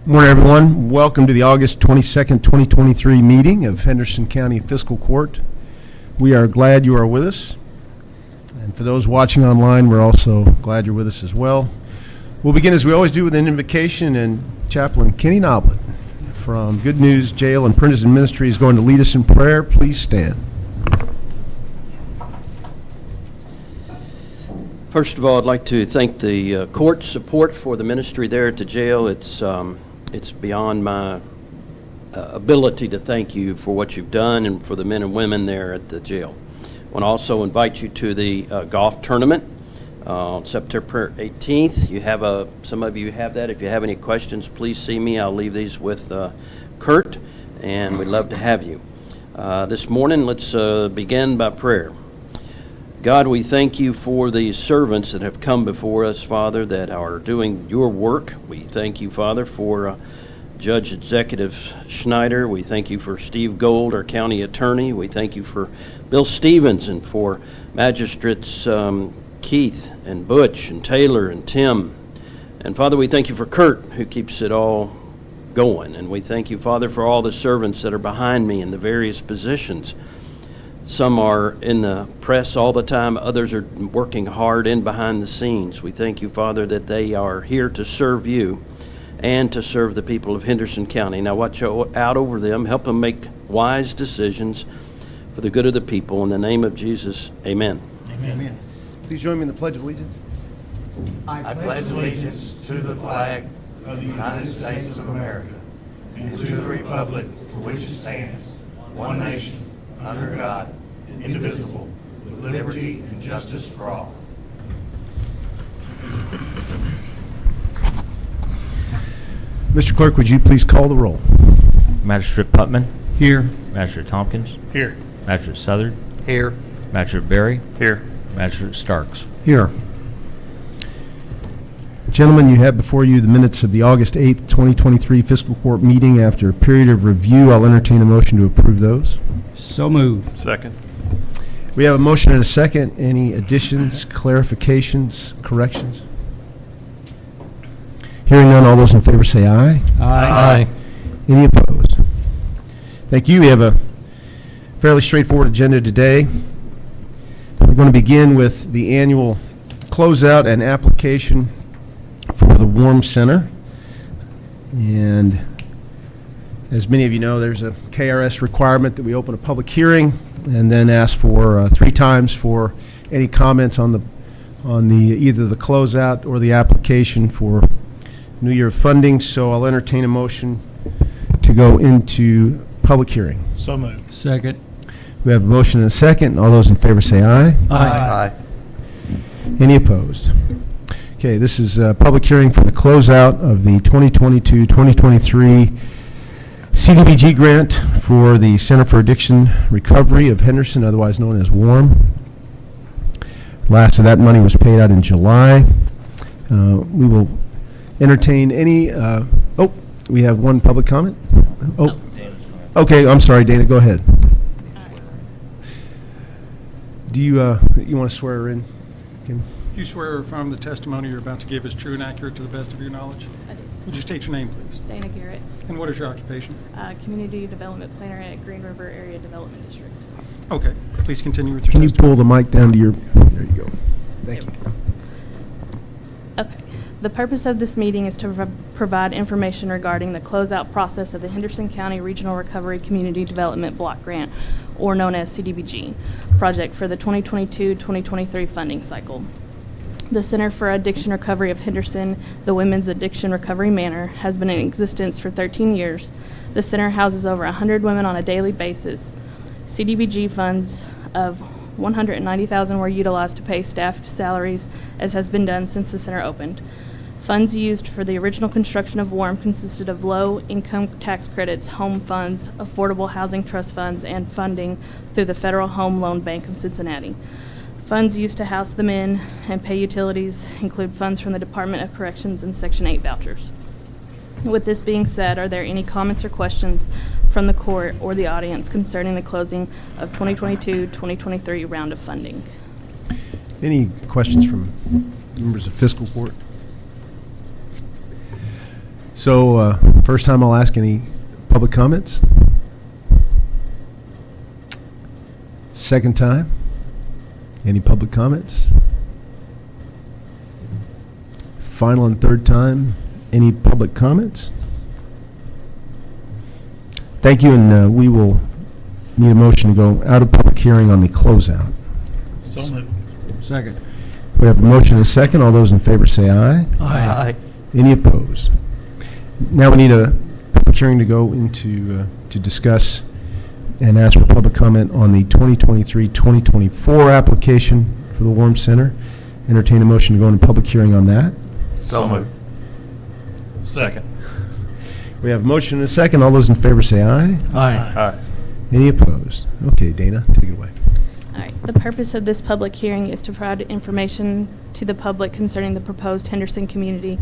Morning, everyone. Welcome to the August 22nd, 2023 meeting of Henderson County Fiscal Court. We are glad you are with us. And for those watching online, we're also glad you're with us as well. We'll begin, as we always do, with an invocation, and Chaplain Kenny Noblet from Good News Jail and Prison Ministry is going to lead us in prayer. Please stand. First of all, I'd like to thank the court's support for the ministry there at the jail. It's beyond my ability to thank you for what you've done and for the men and women there at the jail. I want to also invite you to the golf tournament on September 18th. Some of you have that. If you have any questions, please see me. I'll leave these with Kurt, and we'd love to have you. This morning, let's begin by prayer. God, we thank you for the servants that have come before us, Father, that are doing your work. We thank you, Father, for Judge Executive Schneider. We thank you for Steve Gold, our county attorney. We thank you for Bill Stevens and for Magistrates Keith and Butch and Taylor and Tim. And Father, we thank you for Kurt, who keeps it all going. And we thank you, Father, for all the servants that are behind me in the various positions. Some are in the press all the time. Others are working hard in behind the scenes. We thank you, Father, that they are here to serve you and to serve the people of Henderson County. Now watch out over them. Help them make wise decisions for the good of the people. In the name of Jesus, amen. Amen. Please join me in the Pledge of Allegiance. I pledge allegiance to the flag of the United States of America and to the republic for which it stands, one nation, under God, indivisible, with liberty and justice for all. Mr. Clerk, would you please call the roll? Magistrate Putman. Here. Magistrate Tompkins. Here. Magistrate Southard. Here. Magistrate Berry. Here. Magistrate Starks. Here. Gentlemen, you have before you the minutes of the August 8th, 2023 Fiscal Court meeting. After a period of review, I'll entertain a motion to approve those. So moved. Second. We have a motion and a second. Any additions, clarifications, corrections? Hearing none, all those in favor say aye. Aye. Any opposed? Thank you. We have a fairly straightforward agenda today. We're going to begin with the annual closeout and application for the Warm Center. And as many of you know, there's a KRS requirement that we open a public hearing and then ask for 3 times for any comments on the either the closeout or the application for New Year funding. So I'll entertain a motion to go into public hearing. So moved. Second. We have a motion and a second. All those in favor say aye. Aye. Any opposed? Okay, this is a public hearing for the closeout of the 2022-2023 CDBG grant for the Center for Addiction Recovery of Henderson, otherwise known as WARM. Last of that money was paid out in July. We will entertain any, we have one public comment. Oh, okay, I'm sorry, Dana, go ahead. Do you want to swear her in, Kim? Do you swear or affirm the testimony you're about to give is true and accurate to the best of your knowledge? I do. Would you state your name, please? Dana Garrett, And what is your occupation? Community Development Planner at Green River Area Development District. Okay, please continue with your Can you testimony. pull the mic down to your, there you go. Thank you. Okay. The purpose of this meeting is to provide information regarding the closeout process of the Henderson County Regional Recovery Community Development Block Grant, or known as CDBG, project for the 2022-2023 funding cycle. The Center for Addiction Recovery of Henderson, the Women's Addiction Recovery Manor, has been in existence for 13 years. The center houses over 100 women on a daily basis. CDBG funds of $190,000 were utilized to pay staff salaries, as has been done since the center opened. Funds used for the original construction of WARM consisted of low-income tax credits, home funds, affordable housing trust funds, and funding through the Federal Home Loan Bank of Cincinnati. Funds used to house the men and pay utilities include funds from the Department of Corrections and Section 8 vouchers. With this being said, are there any comments or questions from the court or the audience concerning the closing of 2022-2023 round of funding? Any questions from members of Fiscal Court? So First time I'll ask any public comments. Second time, any public comments? Final and third time, any public comments? Thank you, and we will need a motion to go out of public hearing on the closeout. So moved. Second. We have a motion and a second. All those in favor say aye. Aye. Any opposed? Now we need a public hearing to go into, to discuss and ask for public comment on the 2023-2024 application for the Warm Center. Entertain a motion to go into public hearing on that. So moved. Second. We have a motion and a second. All those in favor say aye. Aye. Any opposed? Okay, Dana, take it away. All right. The purpose of this public hearing is to provide information to the public concerning the proposed Henderson County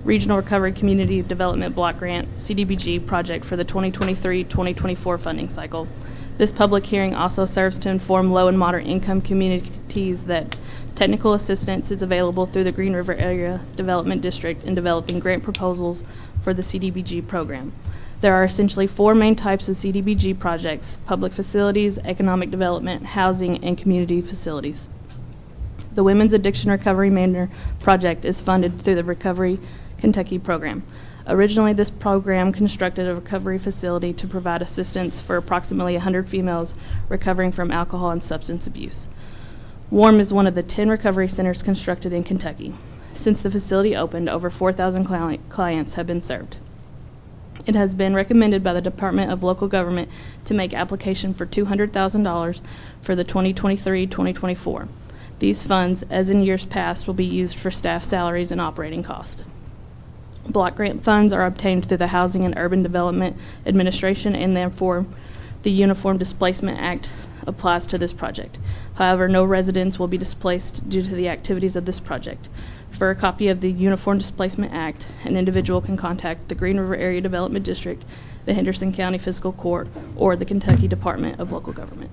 Regional Recovery Community Development Block Grant, CDBG, project for the 2023-2024 funding cycle. This public hearing also serves to inform low and moderate income communities that technical assistance is available through the Green River Area Development District in developing grant proposals for the CDBG program. There are essentially four main types of CDBG projects: public facilities, economic development, housing, and community facilities. The Women's Addiction Recovery Manor project is funded through the Recovery Kentucky program. Originally, this program constructed a recovery facility to provide assistance for approximately 100 females recovering from alcohol and substance abuse. WARM is one of the 10 recovery centers constructed in Kentucky. Since the facility opened, over 4,000 clients have been served. It has been recommended by the Department of Local Government to make application for $200,000 for the 2023-2024. These funds, as in years past, will be used for staff salaries and operating costs. Block grant funds are obtained through the Housing and Urban Development Administration, and therefore the Uniform Displacement Act applies to this project. However, no residents will be displaced due to the activities of this project. For a copy of the Uniform Displacement Act, an individual can contact the Green River Area Development District, the Henderson County Fiscal Court, or the Kentucky Department of Local Government.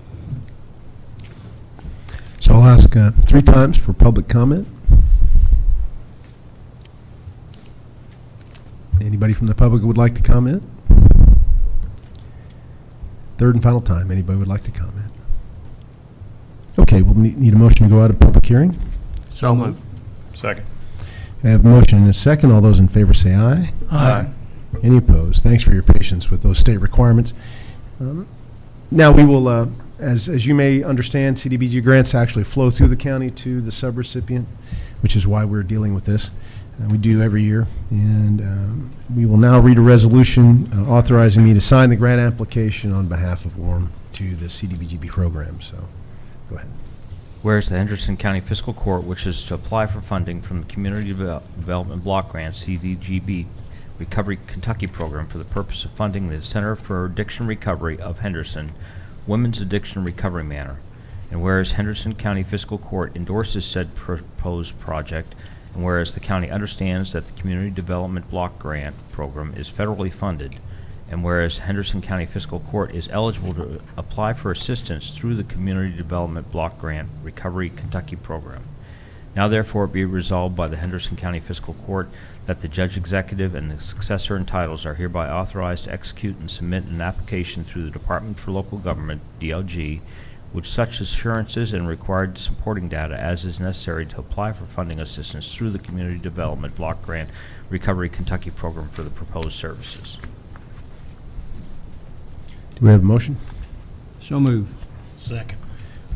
So I'll ask 3 times for public comment. Anybody from the public who would like to comment? Third and final time, anybody would like to comment? Okay, we'll need a motion to go out of public hearing. So moved. Second. I have a motion and a second. All those in favor say aye. Aye. Any opposed? Thanks for your patience with those state requirements. Now we will, as you may understand, CDBG grants actually flow through the county to the subrecipient, which is why we're dealing with this. We do every year. And we will now read a resolution authorizing me to sign the grant application on behalf of WARM to the CDBG program. So go ahead. Whereas the Henderson County Fiscal Court wishes to apply for funding from the Community Development Block Grant, CDGB, Recovery Kentucky program for the purpose of funding the Center for Addiction Recovery of Henderson, Women's Addiction Recovery Manor. And whereas Henderson County Fiscal Court endorses said proposed project, and whereas the county understands that the Community Development Block Grant program is federally funded, and whereas Henderson County Fiscal Court is eligible to apply for assistance through the Community Development Block Grant Recovery Kentucky program. Now therefore be resolved by the Henderson County Fiscal Court that the Judge Executive and the successor and titles are hereby authorized to execute and submit an application through the Department for Local Government, DLG, with such assurances and required supporting data as is necessary to apply for funding assistance through the Community Development Block Grant Recovery Kentucky program for the proposed services. Do we have a motion? So moved. Second.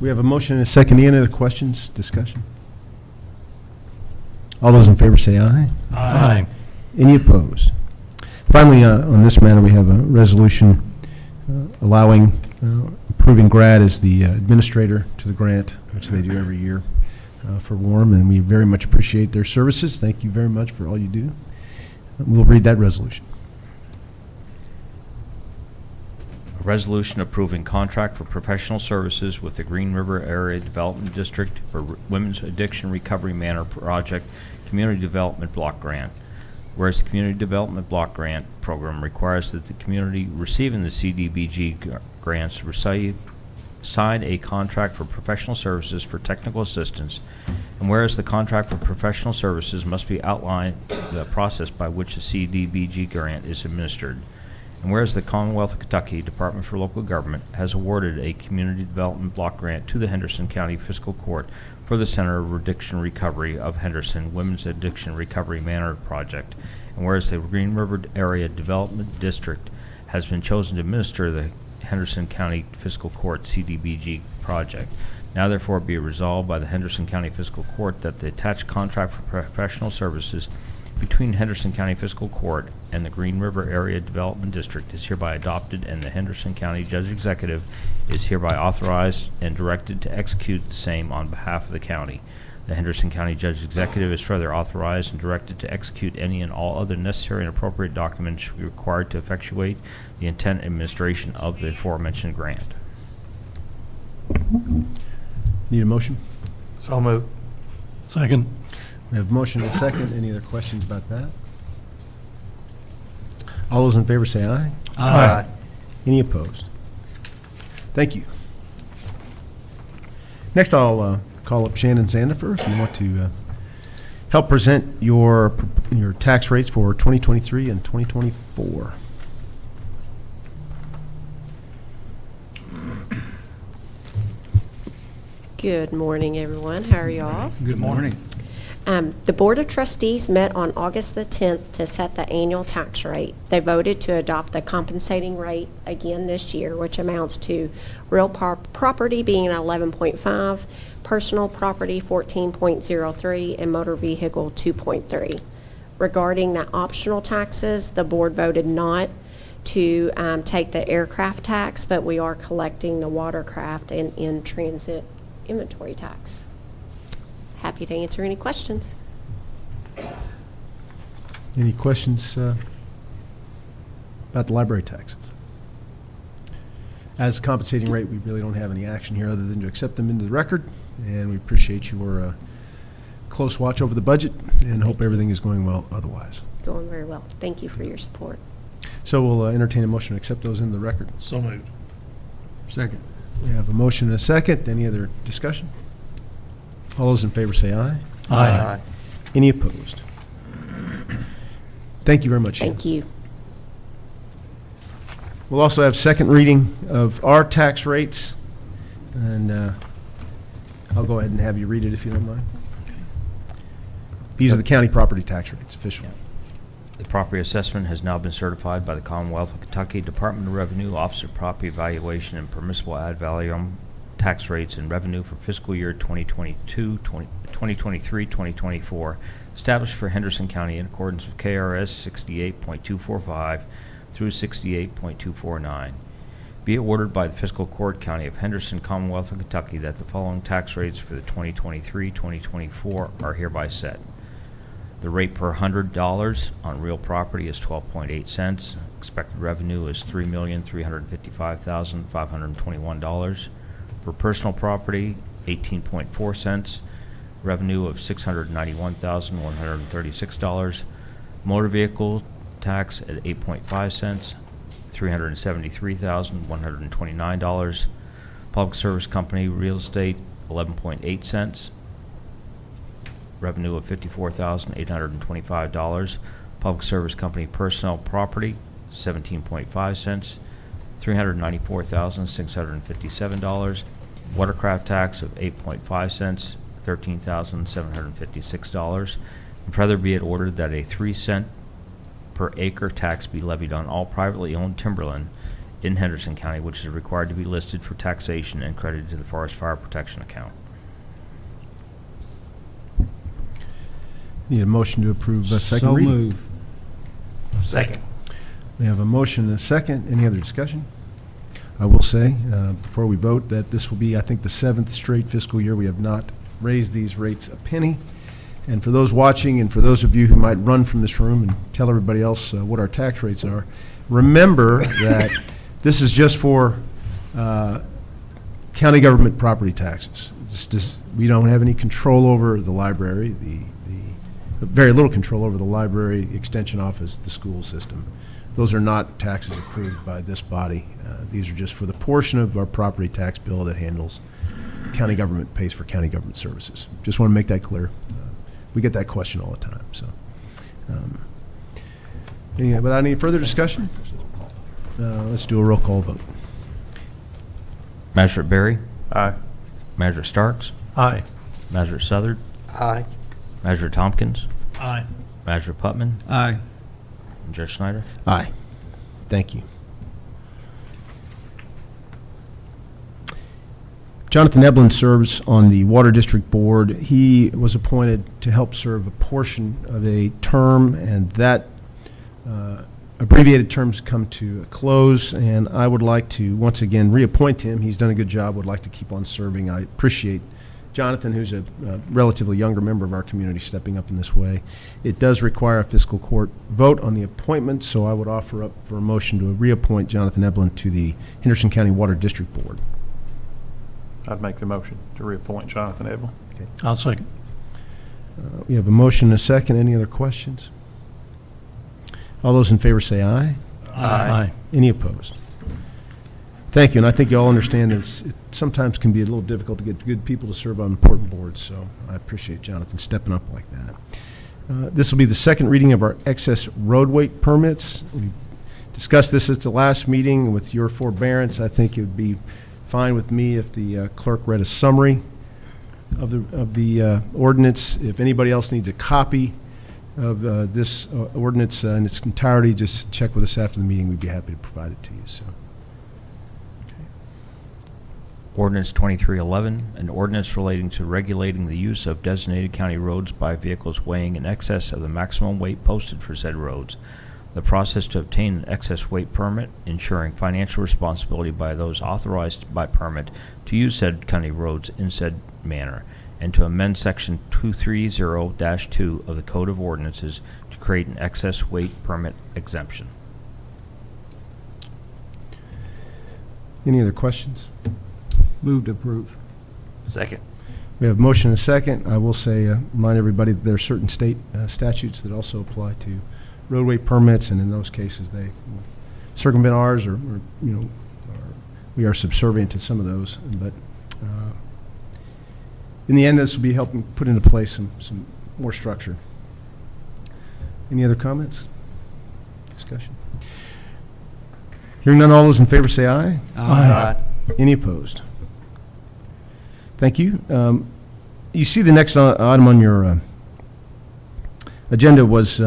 We have a motion and a second. Any other questions, discussion? All those in favor say aye. Aye. Any opposed? Finally, on this matter, we have a resolution allowing, approving GRAD as the administrator to the grant, which they do every year for WARM, and we very much appreciate their services. Thank you very much for all you do. We'll read that resolution. A resolution approving contract for professional services with the Green River Area Development District for Women's Addiction Recovery Manor Project Community Development Block Grant. Whereas the Community Development Block Grant program requires that the community receiving the CDBG grants receive sign a contract for professional services for technical assistance, and whereas the contract for professional services must be outlined the process by which the CDBG grant is administered, and whereas the Commonwealth of Kentucky Department for Local Government has awarded a Community Development Block Grant to the Henderson County Fiscal Court for the Center of Addiction Recovery of Henderson Women's Addiction Recovery Manor Project, and whereas the Green River Area Development District has been chosen to administer the Henderson County Fiscal Court CDBG project. Now therefore be it resolved by the Henderson County Fiscal Court that the attached contract for professional services between Henderson County Fiscal Court and the Green River Area Development District is hereby adopted, and the Henderson County Judge Executive is hereby authorized and directed to execute the same on behalf of the county. The Henderson County Judge Executive is further authorized and directed to execute any and all other necessary and appropriate documents required to effectuate the intent and administration of the aforementioned grant. Need a motion? So moved. Second. We have a motion and a second. Any other questions about that? All those in favor say aye. Aye. Any opposed? Thank you. Next, I'll call up Shannon Zandifer if you want to help present your tax rates for 2023 and 2024. Good morning, everyone. How are y'all? Good morning. The Board of Trustees met on August the 10th to set the annual tax rate. They voted to adopt the compensating rate again this year, which amounts to real property being 11.5, personal property 14.03, and motor vehicle 2.3. Regarding the optional taxes, the board voted not to take the aircraft tax, but we are collecting the watercraft and in-transit inventory tax. Happy to answer any questions. Any questions about the library taxes? As compensating rate, we really don't have any action here other than to accept them into the record, and we appreciate your close watch over the budget and hope everything is going well otherwise. Going very well. Thank you for your support. So we'll entertain a motion to accept those into the record. So moved. Second. We have a motion and a second. Any other discussion? All those in favor say aye. Aye. Any opposed? Thank you very much, Shannon. Thank you. We'll also have second reading of our tax rates, and I'll go ahead and have you read it if you don't mind. These are the county property tax rates, official. The property assessment has now been certified by the Commonwealth of Kentucky Department of Revenue, Office of Property Evaluation, and permissible ad valorem tax rates and revenue for fiscal year 2022, 2023, 2024, established for Henderson County in accordance with KRS 68.245 through 68.249. Be it ordered by the Fiscal Court, County of Henderson, Commonwealth of Kentucky, that the following tax rates for the 2023-2024 are hereby set. The rate per $100 on real property is 12.8 cents. Expected revenue is $3,355,521. For personal property, 18.4 cents. Revenue of $691,136. Motor vehicle tax at 8.5 cents. $373,129. Public service company real estate, 11.8 cents. Revenue of $54,825. Public service company personnel property, 17.5 cents. $394,657. Watercraft tax of 8.5 cents, $13,756. And further be it ordered that a 3-cent per acre tax be levied on all privately owned timberland in Henderson County, which is required to be listed for taxation and credited to the Forest Fire Protection Account. Need a motion to approve second So reading. moved. Second. We have a motion and a second. Any other discussion? I will say, before we vote, that this will be, I think, the 7th straight fiscal year we have not raised these rates a penny. And for those watching and for those of you who might run from this room and tell everybody else what our tax rates are, remember that this is just for county government property taxes. We don't have any control over the library, very little control over the library, the extension office, the school system. those are not taxes approved by this body. These are just for the portion of our property tax bill that handles county government, pays for county government services. Just want to make that clear. We get that question all the time, so. Without any further discussion, let's do a roll call vote. Magistrate Barry, Aye. Magistrate Starks, Aye. Magistrate Southard, Aye. Magistrate Tompkins, Aye. Magistrate Putman, Aye. and Judge Schneider. Aye. Thank you. Jonathan Eblin serves on the Water District Board. He was appointed to help serve a portion of a term, and that abbreviated terms come to a close, and I would like to once again reappoint him. He's done a good job, would like to keep on serving. I appreciate Jonathan, who's a relatively younger member of our community, stepping up in this way. It does require a fiscal court vote on the appointment, so I would offer up for a motion to reappoint Jonathan Eblin to the Henderson County Water District Board. I'd make the motion to reappoint Jonathan Abel. I'll second. We have a motion and a second. Any other questions? All those in favor say aye. Aye. Any opposed? Thank you, and I think you all understand that it sometimes can be a little difficult to get good people to serve on important boards, so I appreciate Jonathan stepping up like that. This will be the second reading of our excess road weight permits. We discussed this at the last meeting. With your forbearance, I think it would be fine with me if the clerk read a summary of the ordinance. If anybody else needs a copy of this ordinance in its entirety, just check with us after the meeting. We'd be happy to provide it to you. So. Ordinance 2311, an ordinance relating to regulating the use of designated county roads by vehicles weighing in excess of the maximum weight posted for said roads. The process to obtain an excess weight permit, ensuring financial responsibility by those authorized by permit to use said county roads in said manner, and to amend Section 230-2 of the Code of Ordinances to create an excess weight permit exemption. Any other questions? Move to approve. Second. We have a motion and a second. I will say, remind everybody that there are certain state statutes that also apply to roadway permits, and in those cases, they circumvent ours, or we are subservient to some of those. But in the end, this will be helping put into place some more structure. Any other comments? Discussion? Hearing none, all those in favor say aye. Aye. Any opposed? Thank you. You see the next item on your agenda was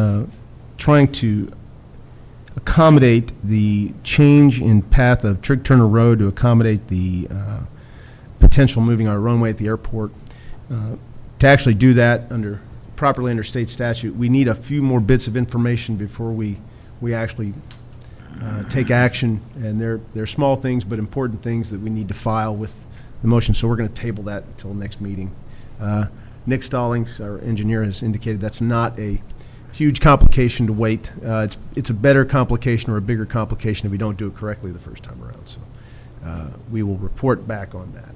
trying to accommodate the change in path of Trigg Turner Road to accommodate the potential moving our runway at the airport. To actually do that properly under state statute, we need a few more bits of information before we actually take action, and they're small things but important things that we need to file with the motion, so we're going to table that until next meeting. Nick Stallings, our engineer, has indicated that's not a huge complication to wait. It's a better complication or a bigger complication if we don't do it correctly the first time around, so we will report back on that.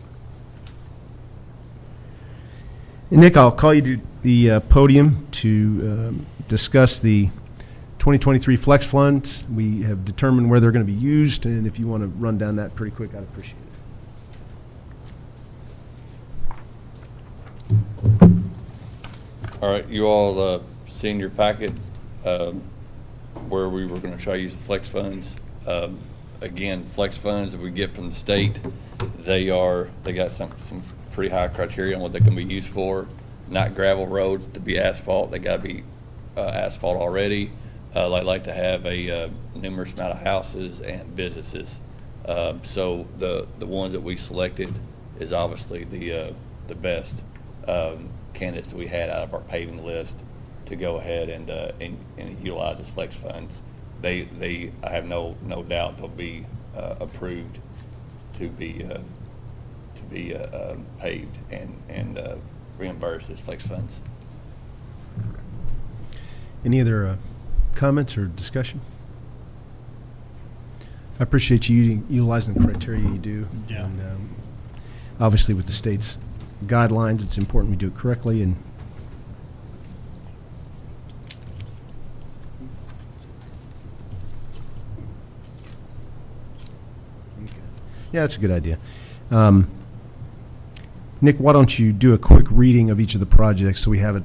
And Nick, I'll call you to the podium to discuss the 2023 Flex Funds. We have determined where they're going to be used, and if you want to run down that pretty quick, I'd appreciate it. All right, you all seen your packet where we were going to try to use the flex funds. Again, flex funds that we get from the state, they got some pretty high criteria on what they can be used for. Not gravel roads to be asphalt; they got to be asphalt already. They like to have a numerous amount of houses and businesses. So the ones that we selected is obviously the best candidates that we had out of our paving list to go ahead and utilize the flex funds. I have no doubt they'll be approved to be paved and reimbursed as flex funds. Any other comments or discussion? I appreciate you utilizing the criteria you do. Yeah. And, obviously, with the state's guidelines, it's important we do it correctly. And Yeah, that's a good idea. Nick, why don't you do a quick reading of each of the projects so we have it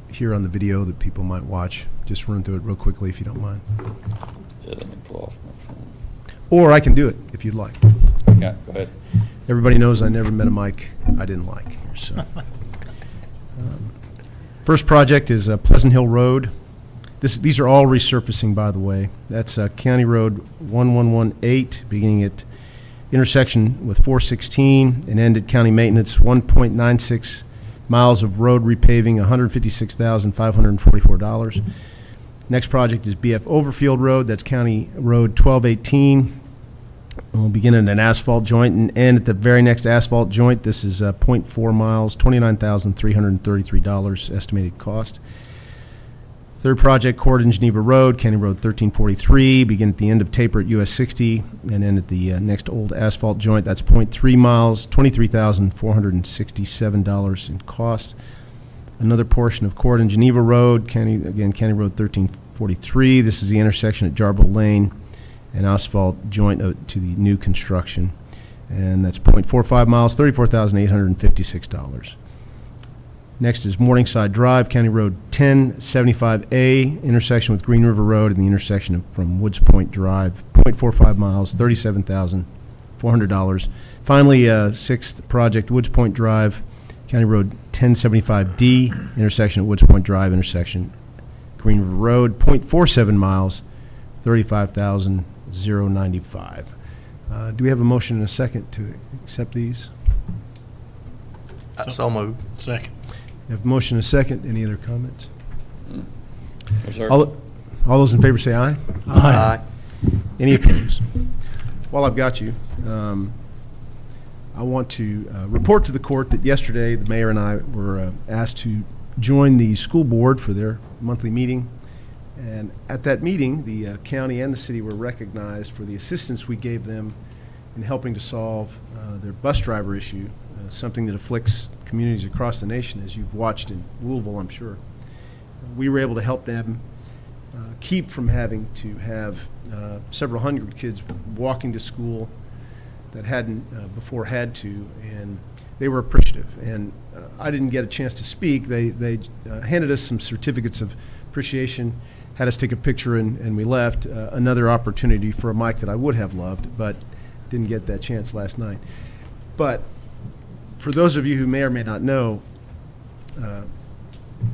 here on the video that people might watch. Just run through it real quickly if you don't mind. Yeah, let me pull off my phone. Or I can do it if you'd like. Yeah, go ahead. Everybody knows I never met a Mike I didn't like. So, first project is Pleasant Hill Road. These are all resurfacing, by the way. That's County Road 1118, beginning at intersection with 416 and end at County Maintenance, 1.96 miles of road repaving, $156,544. Next project is BF Overfield Road. That's County Road 1218. We'll begin at an asphalt joint and end at the very next asphalt joint. This is 0.4 miles, $29,333 estimated cost. Third project, Cord and Geneva Road, County Road 1343, begin at the end of Taper at US 60 and end at the next old asphalt joint. That's 0.3 miles, $23,467 in cost. Another portion of Cord and Geneva Road, County Road 1343. This is the intersection at Jarbo Lane, an asphalt joint to the new construction. And that's 0.45 miles, $34,856. Next is Morningside Drive, County Road 1075A, intersection with Green River Road and the intersection from Woods Point Drive, 0.45 miles, $37,400. Finally, sixth project, Woods Point Drive, County Road 1075D, intersection at Woods Point Drive, intersection Green River Road, 0.47 miles, $35,095. Do we have a motion and a second to accept these? So moved. Second. We have a motion and a second. Any other comments? Yes, sir. All those in favor say aye. Aye. Any opposed? While I've got you, I want to report to the court that yesterday the mayor and I were asked to join the school board for their monthly meeting. And at that meeting, the county and the city were recognized for the assistance we gave them in helping to solve their bus driver issue, something that afflicts communities across the nation, as you've watched in Louisville, I'm sure. We were able to help them keep from having to have several hundred kids walking to school that hadn't before had to, and they were appreciative. And I didn't get a chance to speak. They handed us some certificates of appreciation, had us take a picture, and we left. Another opportunity for a mic that I would have loved, but didn't get that chance last night. But for those of you who may or may not know,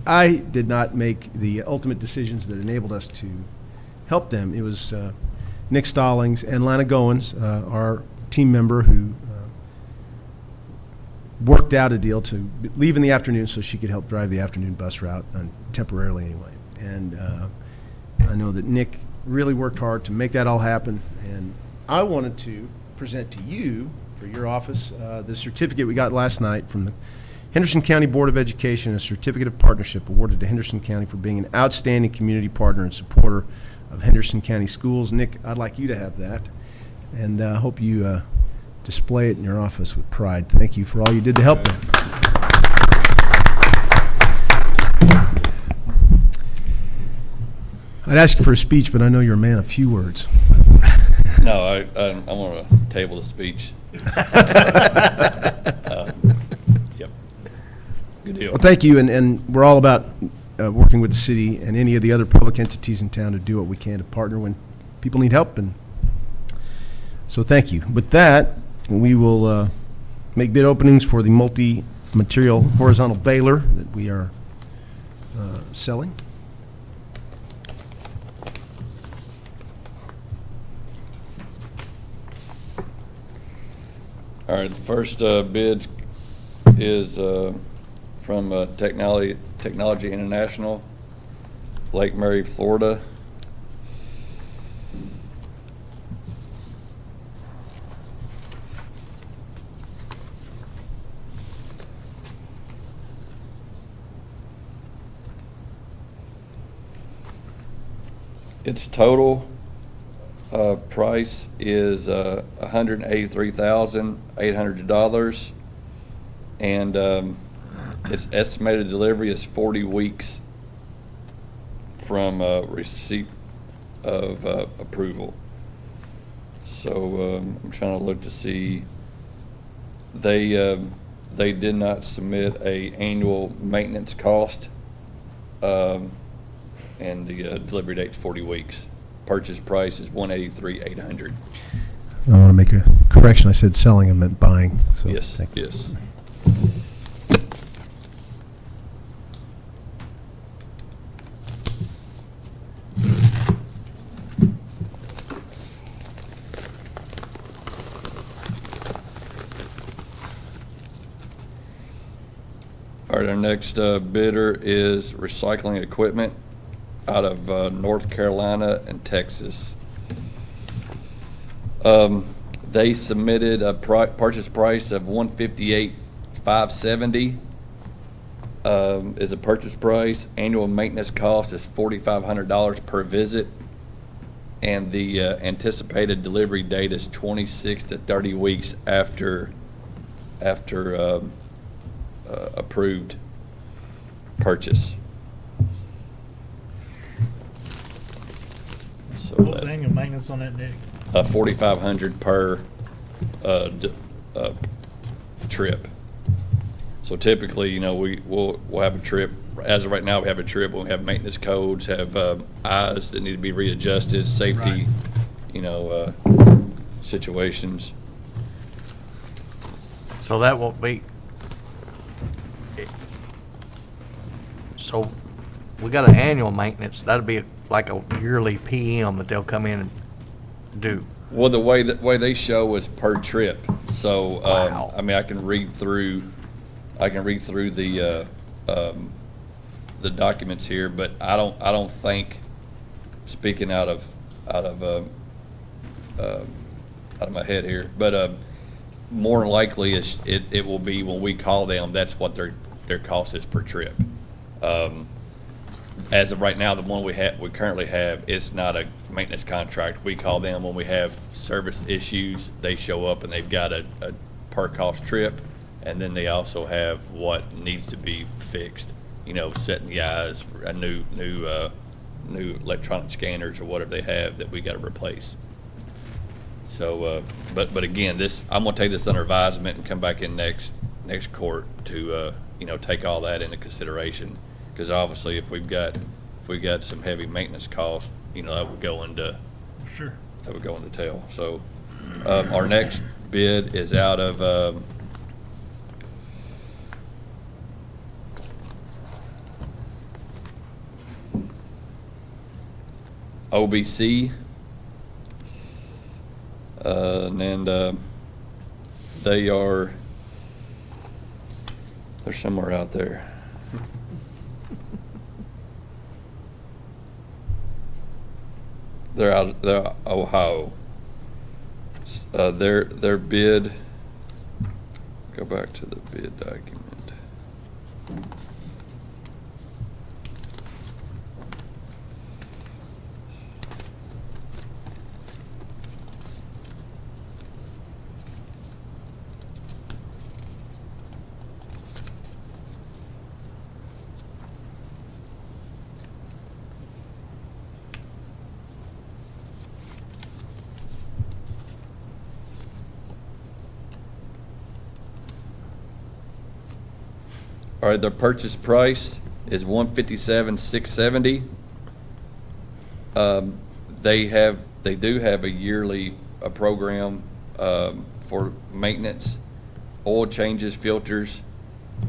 I did not make the ultimate decisions that enabled us to help them. It was Nick Stallings and Lana Goins, our team member, who worked out a deal to leave in the afternoon so she could help drive the afternoon bus route, temporarily anyway. And I know that Nick really worked hard to make that all happen, and I wanted to present to you, for your office, the certificate we got last night from the Henderson County Board of Education, a certificate of partnership awarded to Henderson County for being an outstanding community partner and supporter of Henderson County schools. Nick, I'd like you to have that, and hope you display it in your office with pride. Thank you for all you did to help them. I'd ask you for a speech, but I know you're a man of few words. No, I want to table the speech. Yep. Good deal. Well, thank you, and we're all about working with the city and any of the other public entities in town to do what we can to partner when people need help, and so thank you. With that, we will make bid openings for the multi-material horizontal baler that we are selling. All right, the first bid is from Technology International, Lake Mary, Florida. Its total price is $183,800, and its estimated delivery is 40 weeks from receipt of approval. So I'm trying to look to see. They did not submit a annual maintenance cost, and the delivery date's 40 weeks. Purchase price is $183,800. I want to make a correction. I said selling, I meant buying. So Yes, thank you. yes. All right, our next bidder is recycling equipment out of North Carolina and Texas. They submitted a purchase price of $158,570 is a purchase price. Annual maintenance cost is $4,500 per visit, and the anticipated delivery date is 26 to 30 weeks after approved purchase. So What's the that, annual maintenance on that, Nick? $4,500 per trip. So typically, we'll have a trip. As of right now, we have a trip. We'll have maintenance codes, have eyes that need to be readjusted, safety, situations. So that won't be, so we got an annual maintenance, that'll be like a yearly PM that they'll come in and do. Well, the way they show is per trip. So Wow. I mean, I can read through the documents here, but I don't think, speaking out of my head here, but more than likely it will be when we call them, that's what their cost is per trip. As of right now, the one we currently have, it's not a maintenance contract. We call them when we have service issues. They show up and they've got a per cost trip, and then they also have what needs to be fixed. Setting the eyes, a new electronic scanners or whatever they have that we got to replace. So, but again, I'm gonna take this under advisement and come back in next court to take all that into consideration. Because obviously, if we've got some heavy maintenance costs, that would go into tail. So, our next bid is out of OBC, and they're somewhere out there. They're Ohio. Their bid, go back to the bid document. All right, their purchase price is $157,670. They do have a yearly program for maintenance, oil changes, filters,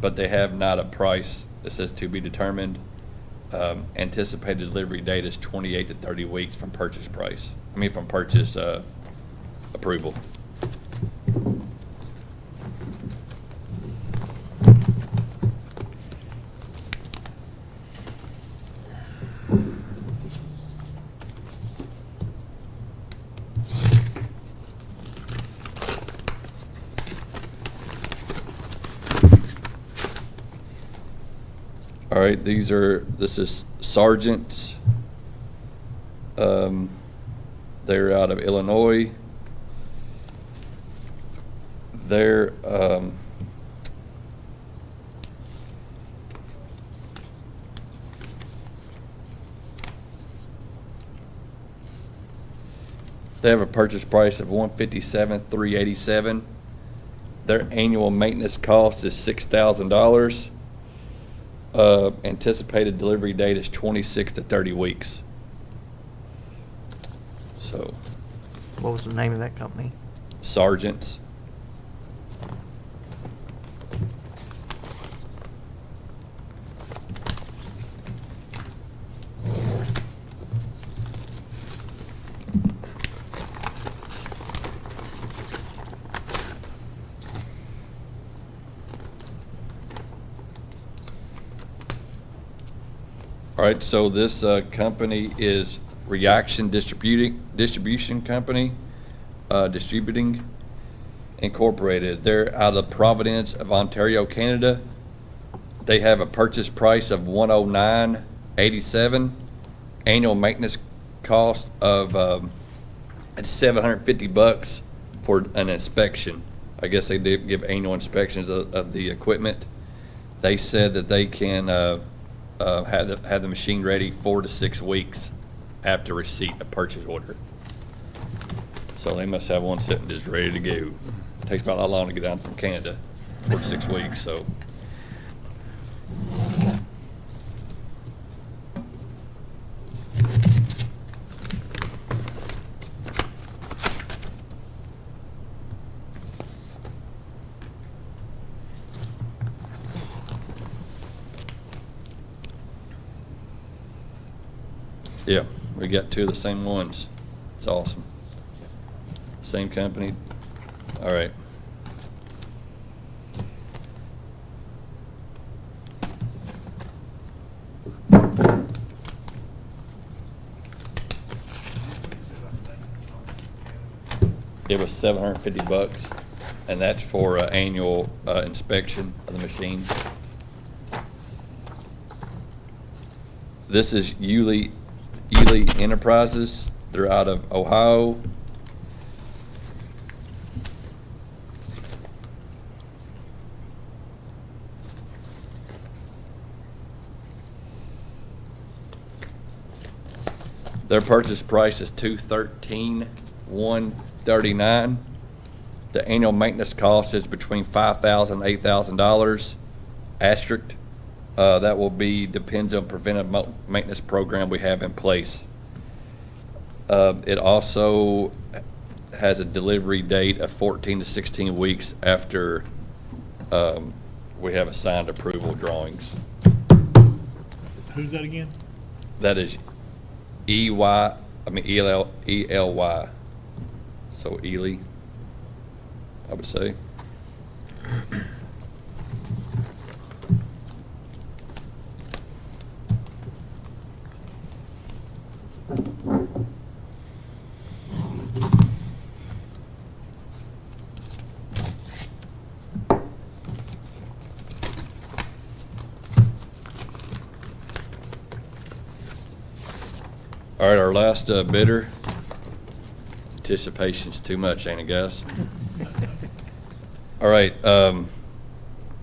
but they have not a price that says to be determined. Anticipated delivery date is 28 to 30 weeks from purchase approval. All right, this is Sargent's. They're out of Illinois. They They have a purchase price of $157,387. Their annual maintenance cost is $6,000. Anticipated delivery date is 26 to 30 weeks. So, What was the name of that company? Sergeants. All right, so this company is Reaction Distribution Company, Distributing Incorporated. They're out of Providence of Ontario, Canada. They have a purchase price of $109.87, annual maintenance cost of $750 for an inspection. I guess they did give annual inspections of the equipment. They said that they can have the machine ready 4 to 6 weeks after receipt of purchase order. So they must have one sitting just ready to go. Takes about how long to get down from Canada, 4 to 6 weeks, so. Yeah, we got 2 of the same ones. It's awesome. Same company. All right. It was $750, and that's for annual inspection of the machine. This is Ely Enterprises. They're out of Ohio. Their purchase price is $213,139. The annual maintenance cost is between $5,000 and $8,000. Asterisk. That will be depends on preventive maintenance program we have in place. It also has a delivery date of 14 to 16 weeks after we have assigned approval drawings. Who's that again? That is ELY. So Ely, I would say. All right, our last bidder. Anticipation's too much, ain't it, guys? All right,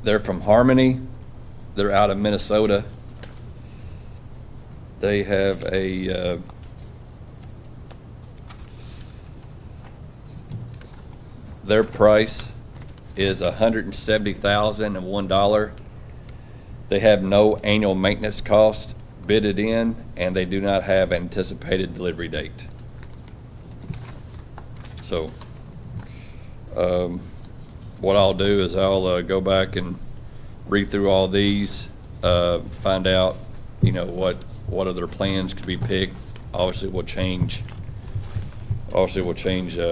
they're from Harmony. They're out of Minnesota. They have a their price is $170,001. They have no annual maintenance cost bidded in, and they do not have anticipated delivery date. So, what I'll do is I'll go back and read through all these, find out, what other plans could be picked. Obviously, we'll change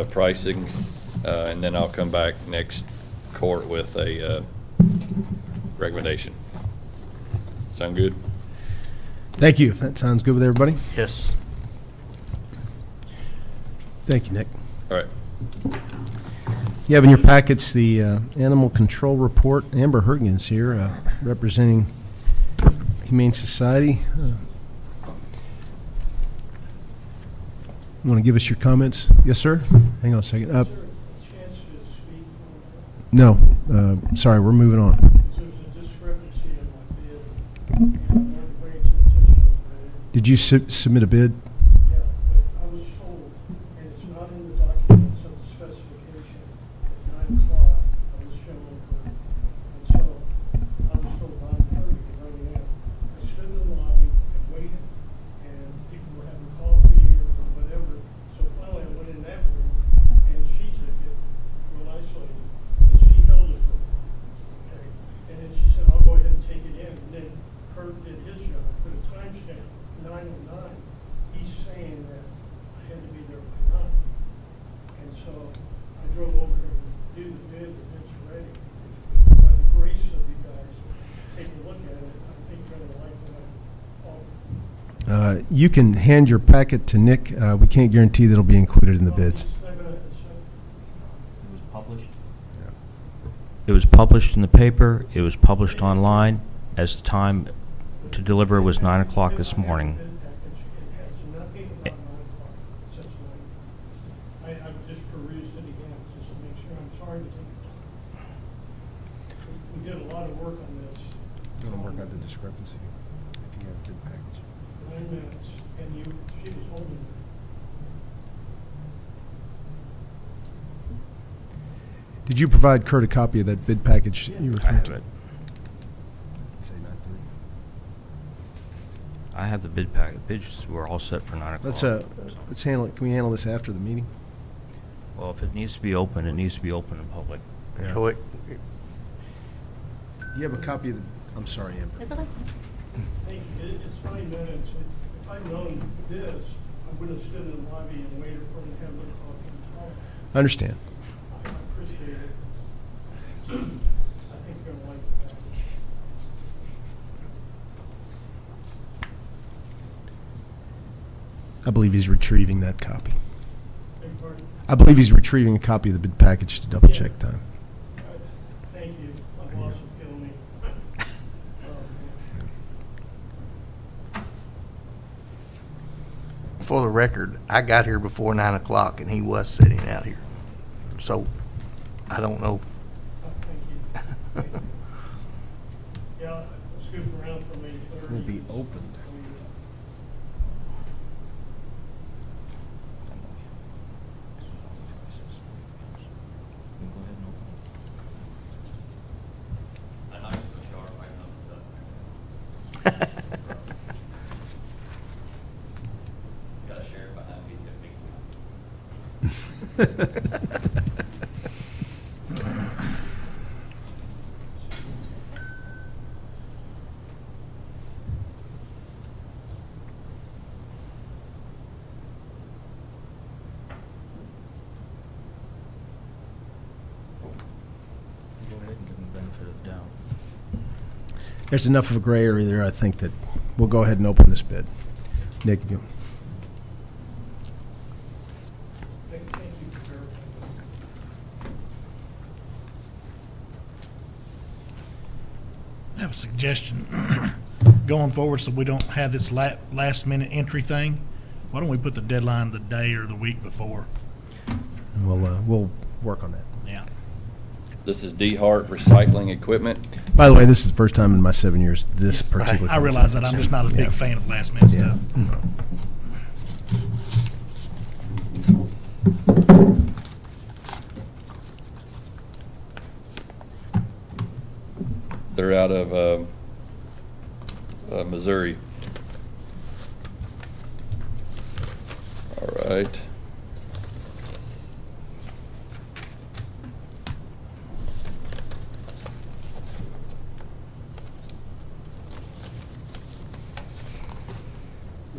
pricing, and then I'll come back next court with a recommendation. Sound good? Thank you. That sounds good with everybody. Yes. Thank you, Nick. All right. You have in your packets the animal control report. Amber Hergen's here, representing Humane Society. You want to give us your comments? Yes, sir? Hang on a second. No. Sorry, we're moving on. There's a discrepancy in my bid. And I want to bring it to the attention of the Did you submit a bid? Yeah, but I was told, and it's not in You can hand your packet to Nick. We can't guarantee that it'll be included in the bids. It was published? It was published in the paper, it was published online, as the time to deliver was 9 o'clock this morning. I've just perused it again, just to make sure. I'm sorry to take your time. We did a lot of work on this. I'm going to work out the discrepancy if you have a bid package. 9 minutes, and she was holding it. Did you provide Kurt a copy of that bid package you I referred have to? it. I have the bid packet. Bids were all set for 9 o'clock. Let's handle it. Can we handle this after the meeting? Well, if it needs to be open, it needs to be open in public. Yeah. So it- Do you have a copy of the, I'm sorry, Amber. It's okay. Hey, it's 9 minutes. If I'd known this, I would have stood in the lobby and waited for him to have the coffee and talk. I understand. I appreciate it. I think you're going to like the package. I believe he's retrieving that copy. Beg your pardon? I believe he's retrieving a copy of the bid package to double check time. Thank you. My boss will kill me. For the record, I got here before 9 o'clock and he was sitting out here. So I don't know. Thank you. Yeah, scoop around from 8:30. It'll be opened. Gotta share it behind me. Go ahead and give them the benefit of the doubt. There's enough of a gray area there, I think, that we'll go ahead and open this bid. Nick, you. Thank you for verifying. I have a suggestion. Going forward, so we don't have this last-minute entry thing, why don't we put the deadline the day or the week before? We'll work on that. Yeah. This is D Hart Recycling Equipment. By the way, this is the first time in my 7 years this particular. I realize that. I'm just not a big Yeah. fan of last-minute Yeah. stuff. They're out of Missouri. All right.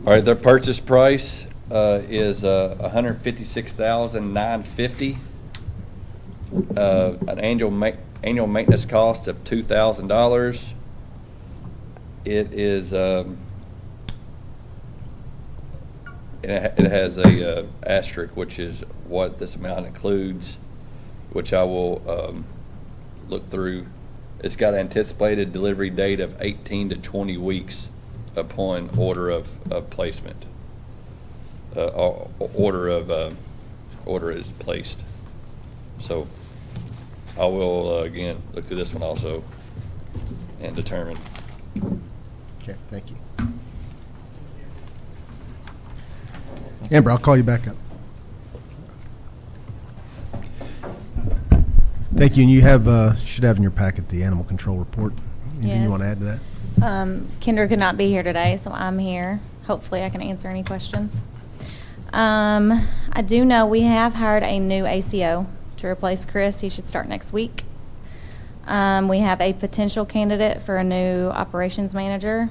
All right, their purchase price is $156,950. An annual maintenance cost of $2,000. It is, it has a asterisk, which is what this amount includes, which I will look through. It's got an anticipated delivery date of 18 to 20 weeks upon order of placement. Order is placed. So I will, again, look through this one also and determine. Okay, thank you. Amber, I'll call you back up. Thank you, and you have, should have in your packet the animal control report. Anything Yes. you want to add to that? Kendra could not be here today, so I'm here. Hopefully I can answer any questions. I do know we have hired a new ACO to replace Chris. He should start next week. We have a potential candidate for a new operations manager.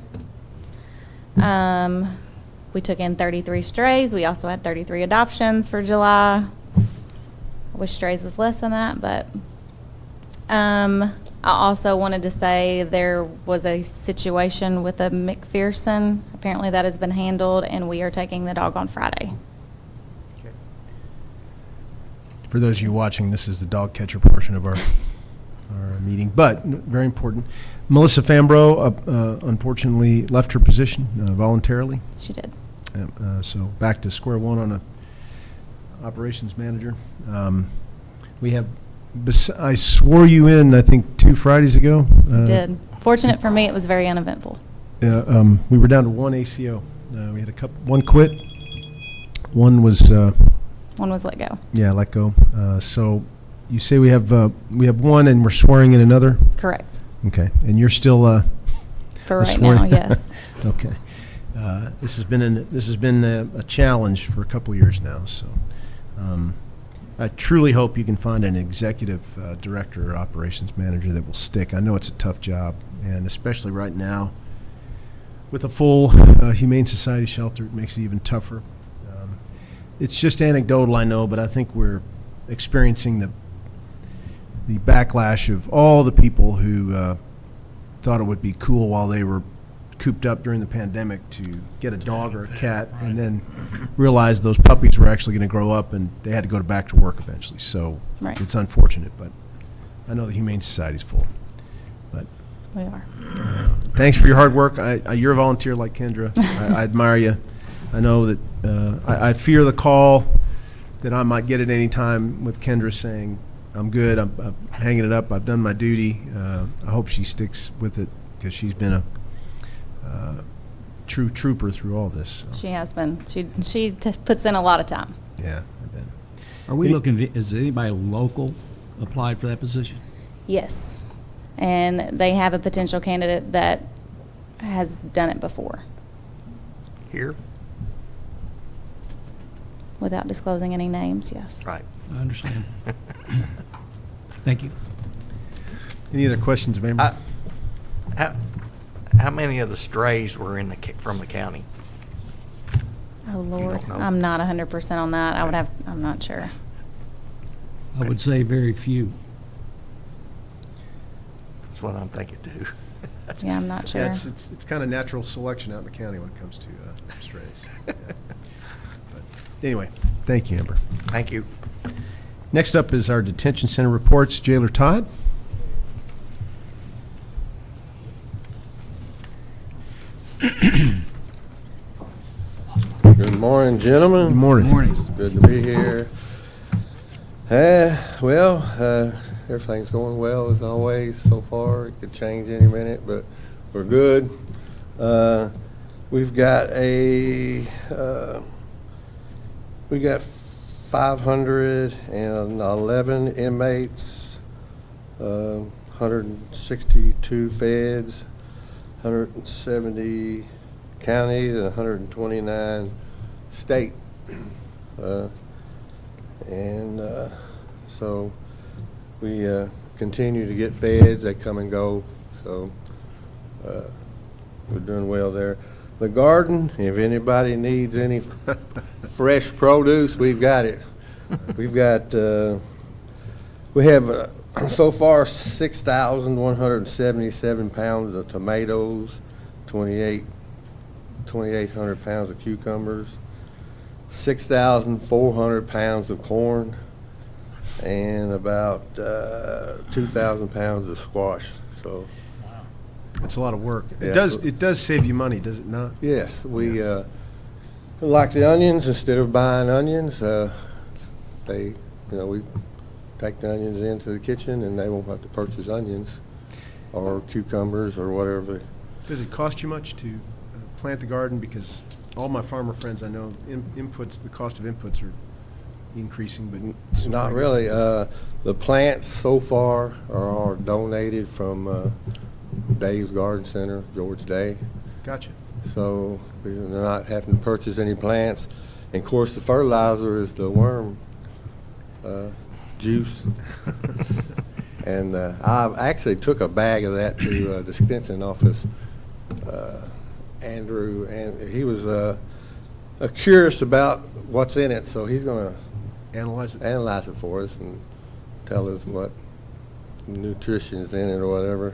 We took in 33 strays. We also had 33 adoptions for July. I wish strays was less than that, but I also wanted to say there was a situation with a McPherson. Apparently that has been handled, and we are taking the dog on Friday. For those of you watching, this is the dog catcher portion of our meeting, but very important. Melissa Fambro, unfortunately, left her position voluntarily. She did. So back to square one on a operations manager. We have, I swore you in, I think, 2 Fridays ago. Did. Fortunate for me, it was very uneventful. We were down to 1 ACO. We had one quit. One was One was let go. yeah, let go. So you say we have one, and we're swearing in another. Correct. Okay, and you're still For right now, yes. Okay. This has been a challenge for a couple years now. So I truly hope you can find an executive director or operations manager that will stick. I know it's a tough job, and especially right now with a full Humane Society shelter, it makes it even tougher. It's just anecdotal, I know, but I think we're experiencing the backlash of all the people who thought it would be cool while they were cooped up during the pandemic to get a dog or a cat, and then realized those puppies were actually going to grow up and they had to go back to work eventually. So it's unfortunate, but I know the Humane Society's full. But We are. thanks for your hard work. You're a volunteer like Kendra. I admire you. I know that I fear the call that I might get at any time with Kendra saying, I'm good, I'm hanging it up, I've done my duty. I hope she sticks with it because she's been a true trooper through all this. So. She has been. She puts in a lot of time. Yeah, I bet. Are we looking, is anybody local applied for that position? Yes. And they have a potential candidate that has done it before, Here? without disclosing any names, yes. Right. I understand. Thank you. Any other questions of Amber? How many of the strays were from the county? Oh, Lord. don't know? I'm not 100% on that. I'm not sure. I would say very few. That's what I'm thinking too. Yeah, I'm not sure. Yeah, it's kind of natural selection out in the county when it comes to strays. Yeah. But anyway, thank you, Amber. Thank you. Next up is our detention center reports. Jailer Todd. Good morning, gentlemen. Good morning. Morning. Good to be here. Everything's going well as always so far. It could change any minute, but we're good. We've got 511 inmates, 162 feds, 170 county, and 129 state. So we continue to get feds. They come and go. So we're doing well there. The garden, if anybody needs any fresh produce, we've got it. We've got, we have so far 6,177 pounds of tomatoes, 2,800 pounds of cucumbers, 6,400 pounds of corn, and about 2,000 pounds of squash. So It's a lot of work. Yeah, It does save you money, does it not? yes, we like the onions. Instead of buying onions, we take the onions into the kitchen, and they won't have to purchase onions or cucumbers or whatever. Does it cost you much to plant the garden? Because all my farmer friends I know, the cost of inputs are increasing, but It's not really. The plants so far are donated from Dave's Garden Center, George Day. Gotcha. So we're not having to purchase any plants. And of course, the fertilizer is the worm juice. And I actually took a bag of that to the extension office. Andrew, and he was curious about what's in it, so he's going to Analyze it. analyze it for us and tell us nutrition's in it or whatever.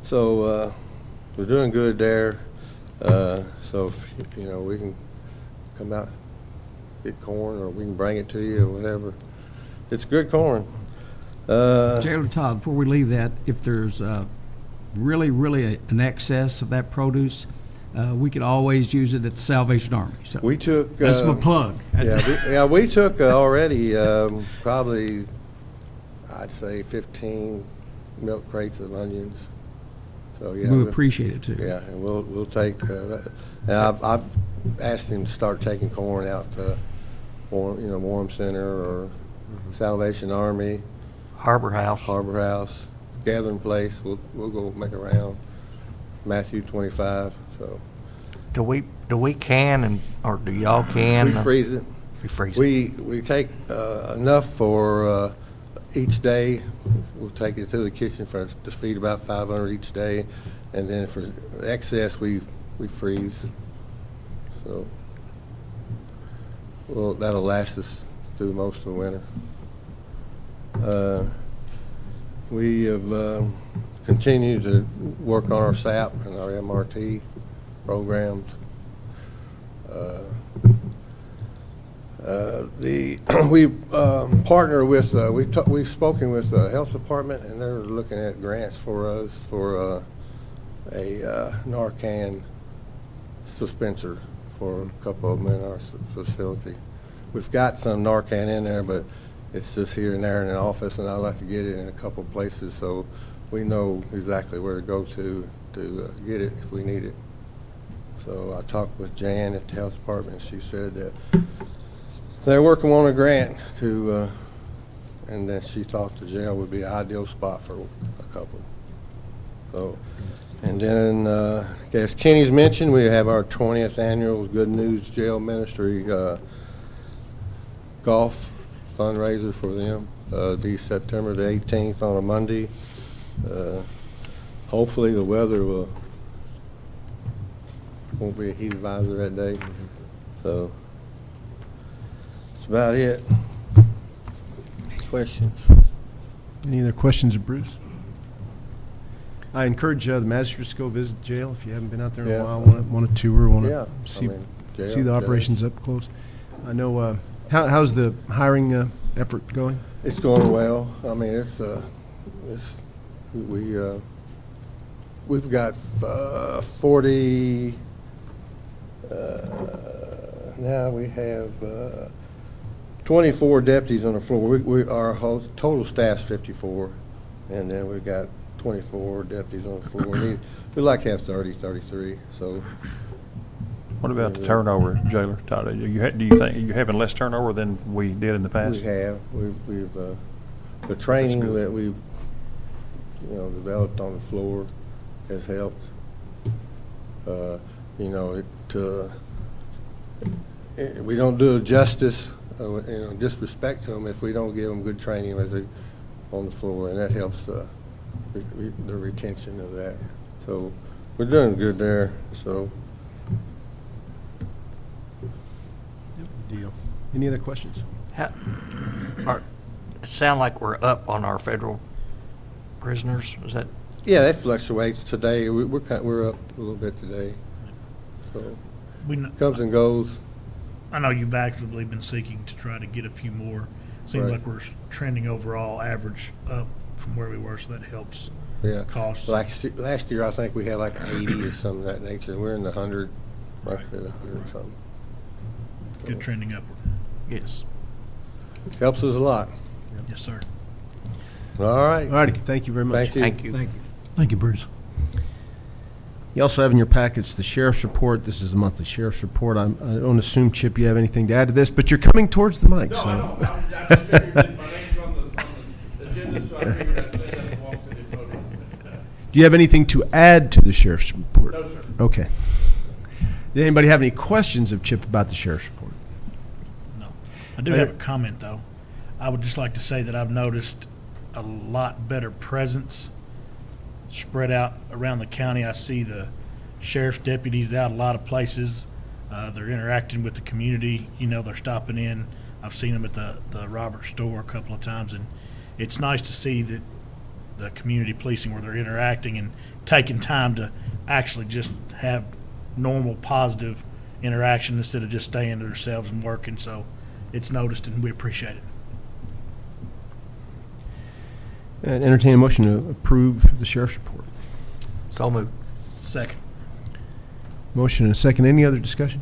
So we're doing good there. So if, you know, we can come out, get corn, or we can bring it to you or whatever. It's good corn. Jailer Todd, before we leave that, if there's really an excess of that produce, we could always use it at the Salvation Army. So We took. that's my plug. We took already probably, I'd say 15 milk crates of onions. So yeah, We appreciate it too. Yeah, and we'll take. And I've asked him to start taking corn out to, Warm Center or Salvation Army, Harbor House. Gathering Place. We'll go make a round. Matthew 25. So Do we can or do y'all can? we freeze it. We freeze it. We take enough for each day. We'll take it to the kitchen to feed about 500 each day, and then for excess we freeze. So that'll last us through most of the winter. We have continued to work on our SAP and our MRT programs. We partner with, we've spoken with the health department, and they're looking at grants for us for a Narcan dispenser for a couple of them in our facility. We've got some Narcan in there, but it's just here and there in an office, and I'd like to get it in a couple of places so we know exactly where to go to get it if we need it. So I talked with Jan at the health department, and she said that they're working on a grant to, and then she thought the jail would be an ideal spot for a couple. So, and then, as Kenny's mentioned, we have our 20th annual Good News Jail Ministry golf fundraiser for them. Be September the 18th on a Monday. Hopefully the weather won't be a heat advisor that day. So that's about it. Questions? Any other questions of Bruce? I encourage the magistrates to go visit the jail if you haven't been out there in Yeah. a while, want to tour, want Yeah, to see, jail, see the operations up close. I know, how's the hiring effort going? It's going well. I mean, we've got 40, now we have 24 deputies on the floor. Our whole total staff's 54, and then we've got 24 deputies on the floor. We'd like to have 30, 33, so. What about the turnover, Jailer Todd? Do you think you're having less turnover than we did in the past? We have. We've the training good. that we've developed on the floor has helped. We don't do justice, disrespect to them if we don't give them good training as they on the floor, and that helps the retention of that. So we're doing good there. So. Deal. Any other questions? It sounds like we're up on our federal prisoners. Is that? Yeah, that fluctuates. Today we're up a little bit today. So comes and goes. I know you've actively been seeking to try to get a few more. Seems Right. like we're trending overall average up from where we were, so that helps. Yeah. Costs. Last year, I think we had like 80 or something of that nature. We're in the 100, like I said, 100 something. Good trending upward. Yes. Helps us a lot. Yes, sir. All right. All righty, thank you very much. Thank you. Thank you. Thank you. Thank you, Bruce. You also have in your packets the sheriff's report. This is the monthly sheriff's report. I don't assume, Chip, you have anything to add to this, but you're coming towards the mic, so. I just figured that my name's on the agenda, so I figured I'd say that and walk to the podium. Do you have anything to add to the sheriff's report? No, sir. Okay. Did anybody have any questions of Chip about the sheriff's report? No. I do have a comment, though. I would just like to say that I've noticed a lot better presence spread out around the county. I see the sheriff's deputies out a lot of places. They're interacting with the community. They're stopping in. I've seen them at the Robert store a couple of times, and it's nice to see that the community policing where they're interacting and taking time to actually just have normal, positive interaction instead of just staying to themselves and working. So it's noticed, and we appreciate it. And entertain a motion to approve the sheriff's report. So moved. Second. Motion and a second. Any other discussion?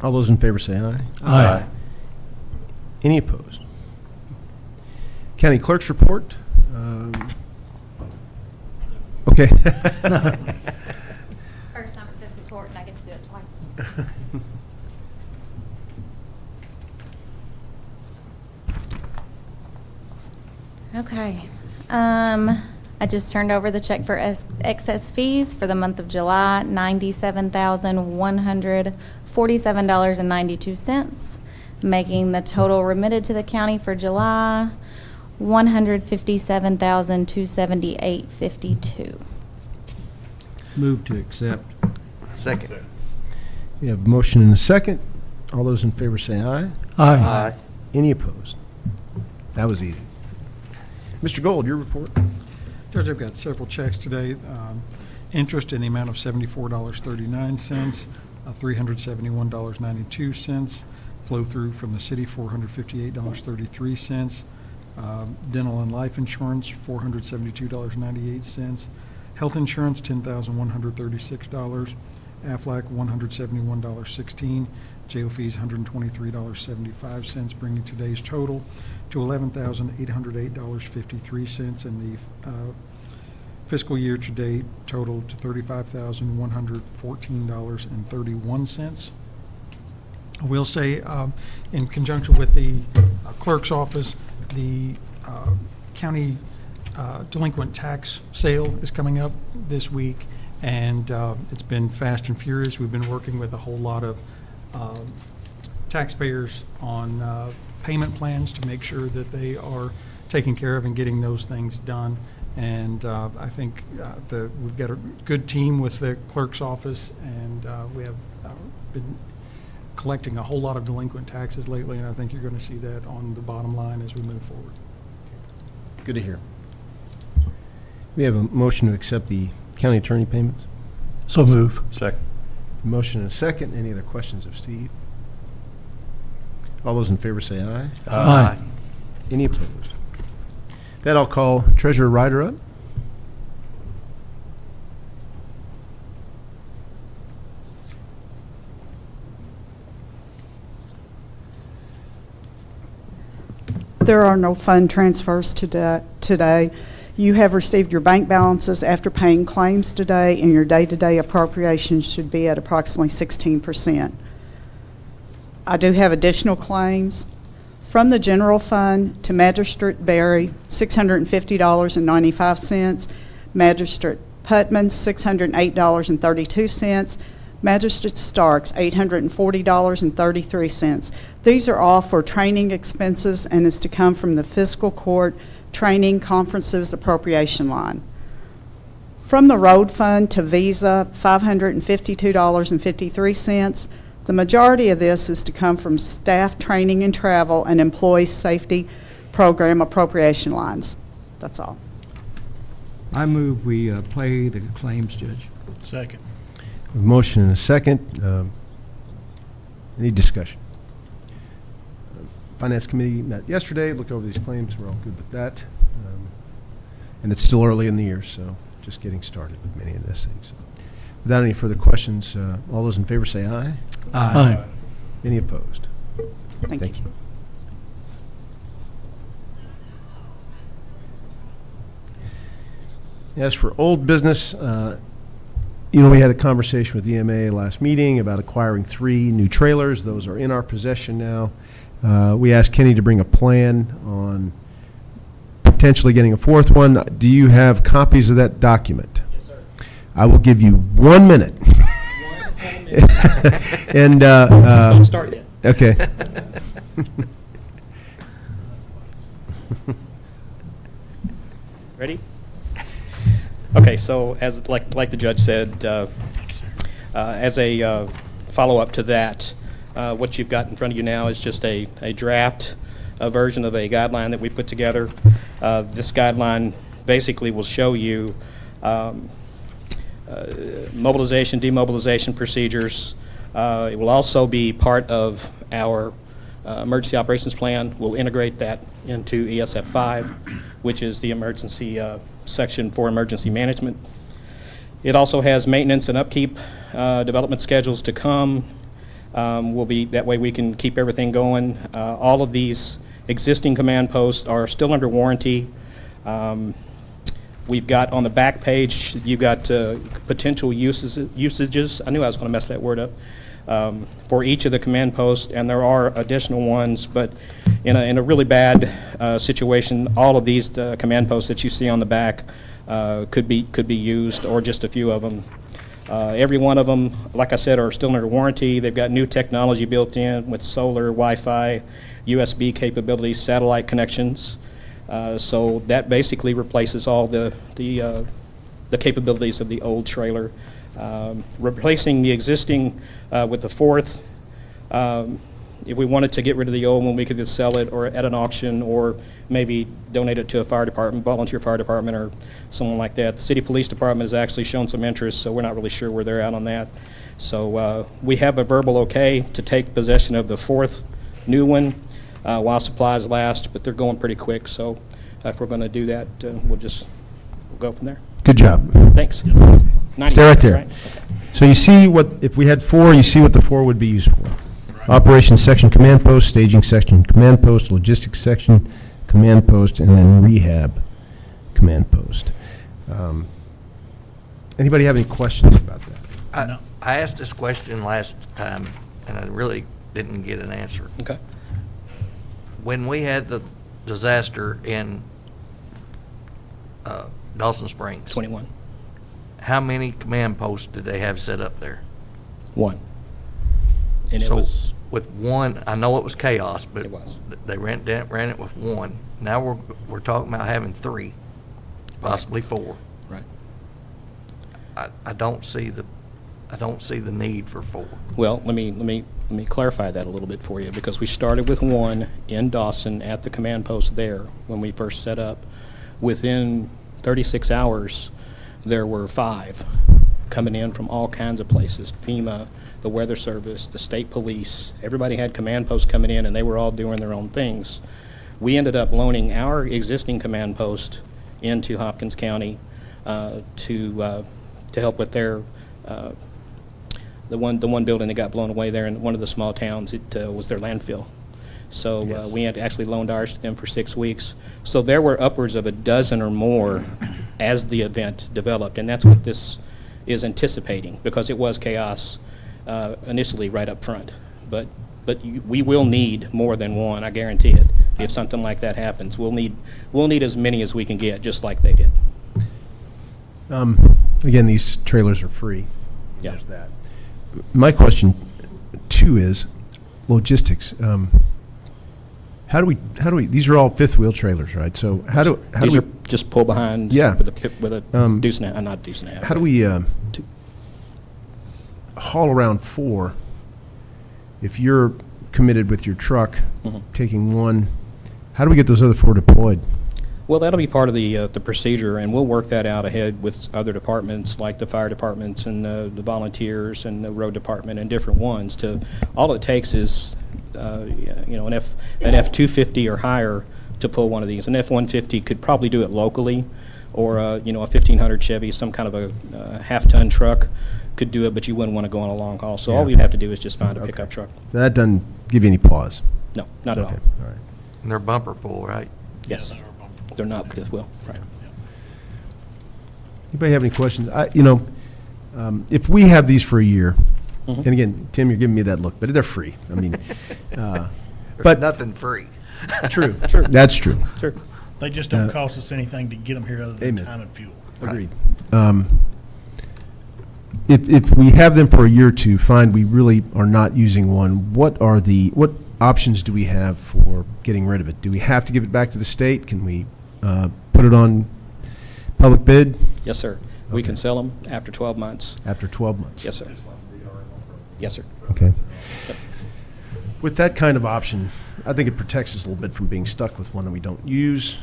All those in favor say aye. Aye. Any opposed? County clerk's report. Okay. First time at fiscal court, and I get to do it twice. Okay. I just turned over the check for excess fees for the month of July, $97,147.92, making the total remitted to the county for July $157,278.52. Move to accept. Second. We have a motion and a second. All those in favor say aye. Aye. Any opposed? That was easy. Mr. Gold, your report. Judge, I've got several checks today. Interest in the amount of $74.39, $371.92. Flow through from the city, $458.33. Dental and life insurance, $472.98. Health insurance, $10,136. Aflac, $171.16. Jail fees, $123.75, bringing today's total to $11,808.53, and the fiscal year to date total to $35,114.31. I will say, in conjunction with the clerk's office, the county delinquent tax sale is coming up this week, and it's been fast and furious. We've been working with a whole lot of taxpayers on payment plans to make sure that they are taken care of and getting those things done. And I think we've got a good team with the clerk's office, and we have been collecting a whole lot of delinquent taxes lately, and I think you're going to see that on the bottom line as we move forward. Good to hear. We have a motion to accept the county attorney payments. So move. Second. Motion and a second. Any other questions of Steve? All those in favor say aye. Aye. Any opposed? That I'll call Treasurer Ryder up. There are no fund transfers today. You have received your bank balances after paying claims today, and your day-to-day appropriations should be at approximately 16%. I do have additional claims. From the general fund to Magistrate Berry, $650.95. Magistrate Putman, $608.32. Magistrate Starks, $840.33. These are all for training expenses and is to come from the fiscal court training conferences appropriation line. From the road fund to Visa, $552.53. The majority of this is to come from staff training and travel and employee safety program appropriation lines. That's all. I move we pay the claims, Judge. Second. A motion and a second. Any discussion? Finance Committee met yesterday, looked over these claims. We're all good with that. And it's still early in the year, so just getting started with many of these things. Without any further questions, all those in favor say aye. Aye. Any opposed? Thank you. As for old business, we had a conversation with EMA last meeting about acquiring 3 new trailers. Those are in our possession now. We asked Kenny to bring a plan on potentially getting a 4th one. Do you have copies of that document? Yes, sir. I will give you 1 minute. And Don't start yet. Okay. Ready? Okay, so as like the judge said, as a follow-up to that, what you've got in front of you now is just a draft version of a guideline that we put together. This guideline basically will show you mobilization, demobilization procedures. It will also be part of our emergency operations plan. We'll integrate that into ESF 5, which is the emergency section for emergency management. It also has maintenance and upkeep development schedules to come. That way we can keep everything going. All of these existing command posts are still under warranty. We've got on the back page, you've got potential usages. I knew I was going to mess that word up. For each of the command posts, and there are additional ones, but in a really bad situation, all of these command posts that you see on the back could be used, or just a few of them. Every one of them, like I said, are still under warranty. They've got new technology built in with solar, Wi-Fi, USB capabilities, satellite connections. So that basically replaces all the capabilities of the old trailer. Replacing the existing with the fourth. If we wanted to get rid of the old one, we could just sell it or at an auction, or maybe donate it to a fire department, volunteer fire department, or someone like that. The city police department has actually shown some interest, so we're not really sure where they're at on that. So we have a verbal okay to take possession of the fourth new one while supplies last, but they're going pretty quick. So if we're going to do that, we'll go from there. Good job. Thanks. Stay right there. Right? So you see what, if we had 4, you see what the 4 would be used for. Operations section, command post, staging section, command post, logistics section, command post, and then rehab command post. Anybody have any questions about that? I asked this question last time, and I really didn't get an answer. Okay. When we had the disaster in Dawson Springs, 21. how many command posts did they have set up there? 1. And So it was with 1, I know it was chaos, but It was. they ran it with 1. Now we're talking about having 3, possibly 4. right. I don't see the need for 4. Well, let me clarify that a little bit for you, because we started with 1 in Dawson at the command post there when we first set up. Within 36 hours, there were 5 coming in from all kinds of places: FEMA, the Weather Service, the state police. Everybody had command posts coming in, and they were all doing their own things. We ended up loaning our existing command post into Hopkins County to help with their the one building that got blown away there in one of the small towns. It was their landfill. So we had actually loaned ours to them for 6 weeks. So there were upwards of a dozen or more as the event developed, and that's what this is anticipating, because it was chaos initially right up front. But we will need more than 1, I guarantee it. If something like that happens, we'll need as many as we can get, just like they did. Again, these trailers are free. Yeah. There's that. My question, too, is logistics. How do we? These are all fifth wheel trailers, right? So how do These we are just pull behinds. Yeah. With a deuce and a half, not deuce and a half. How do we haul around 4 if you're committed with your truck, taking 1? How do we get those other 4 deployed? Well, that'll be part of the procedure, and we'll work that out ahead with other departments, like the fire departments and the volunteers and the road department and different ones. All it takes is an F-250 or higher to pull one of these. An F-150 could probably do it locally, or a 1500 Chevy, some kind of a half-ton truck could do it, but you wouldn't want to go on a long haul. So all we'd have to do is just find a pickup truck. That doesn't give you any pause. No, not at all. All right. And they're bumper pull, right? Yes. They're not fifth wheel. Right. Anybody have any questions? If we have these for a year, and again, Tim, you're giving me that look, but they're free. I mean, But nothing free. True. That's true. Sure. They just don't cost us anything to get them here other than Amen. time and fuel. Agreed. If we have them for a year or two, fine, we really are not using one, what options do we have for getting rid of it? Do we have to give it back to the state? Can we put it on public bid? Yes, sir. We Okay. can sell them after 12 months. After 12 months? Yes, sir. Yes, sir. Okay. With that kind of option, I think it protects us a little bit from being stuck with one that we don't use.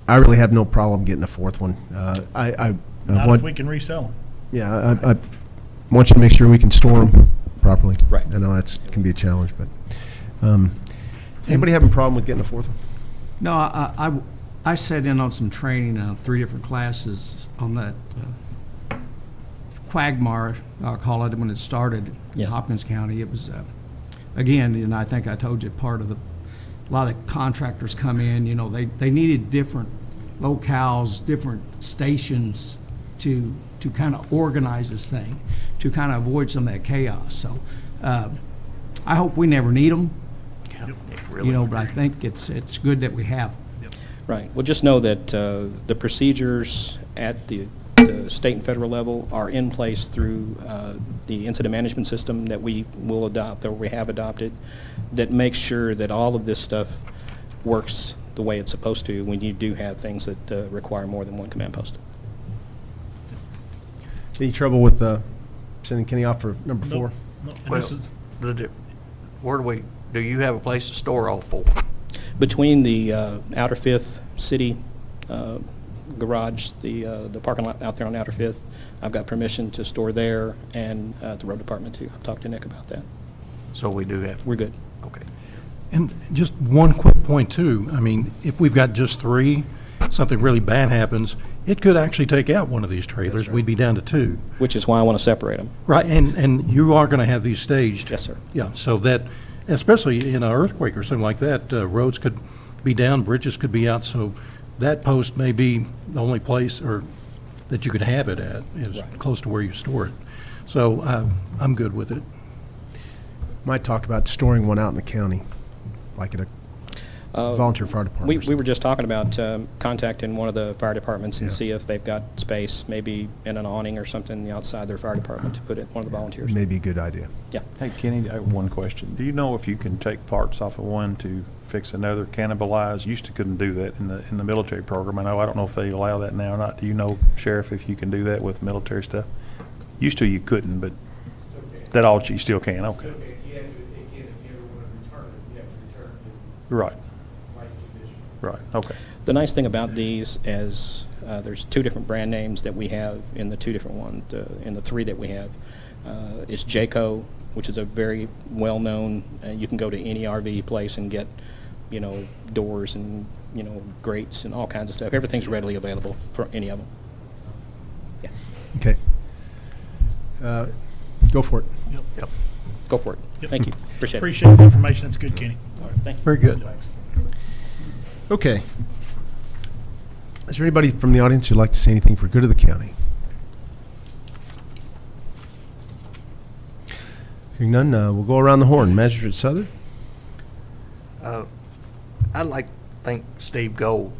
I really have no problem getting a fourth one. I Not want, if we can resell them. yeah, I want you to make sure we can store them properly. Right. I know that's can be a challenge, but anybody having a problem with getting a fourth one? No, I sat in on some training, 3 different classes on that quagmire, I'll call it, when it started in Yes. Hopkins County. It was, again, and I think I told you, part of a lot of contractors come in, you know, they needed different locales, different stations to kind of organize this thing, to kind of avoid some of that chaos. So I hope we never need them, you know, but I think it's good that we have them. Right. Well, just know that the procedures at the state and federal level are in place through the incident management system that we will adopt, or we have adopted, that makes sure that all of this stuff works the way it's supposed to when you do have things that require more than one command post. Any trouble with sending Kenny off for number 4? No, and Well, this is- where do you have a place to store all 4? Between the Outer Fifth City garage, the parking lot out there on Outer Fifth, I've got permission to store there, and the road department too. I've talked to Nick about that. So we do have. We're good. Okay. And just one quick point too, I mean, if we've got just 3, something really bad happens, it could actually take out one of these trailers. We'd be down to 2. Which is why I want to separate them. Right, and you are going to have these staged. Yes, sir. Yeah, so that, especially in an earthquake or something like that, roads could be down, bridges could be out, so that post may be the only place or that you could have it at, is Right. close to where you store it. So I'm good with it. Might talk about storing one out in the county, like at a volunteer fire department. or We something. were just talking about contacting one of the fire departments and Yeah. see if they've got space, maybe in an awning or something outside their fire department to put it, one of the volunteers. Maybe a good idea. Yeah. Hey, Kenny, I have one question. Do you know if you can take parts off of one to fix another, cannibalize? Used to couldn't do that in the military program. I don't know if they allow that now or not. Do you know, Sheriff, if you can do that with military stuff? Used to you couldn't, but that all you still can. Okay. Right. Right. Okay. The nice thing about these is there's 2 different brand names that we have in the 2 different ones, in the 3 that we have. It's Jayco, which is a very well-known, you can go to any RV place and get, you know, doors and, you know, grates and all kinds of stuff. Everything's readily available for any of them. Yeah. Okay. Go for it. Yep. Go for it. Yep. Thank you. Appreciate it. Appreciate the information. That's good, Kenny. All right, thank you. Very good. Okay. Is there anybody from the audience who'd like to say anything for good of the county? Hearing none, we'll go around the horn. Magistrate Southern? I'd like to thank Steve Gold.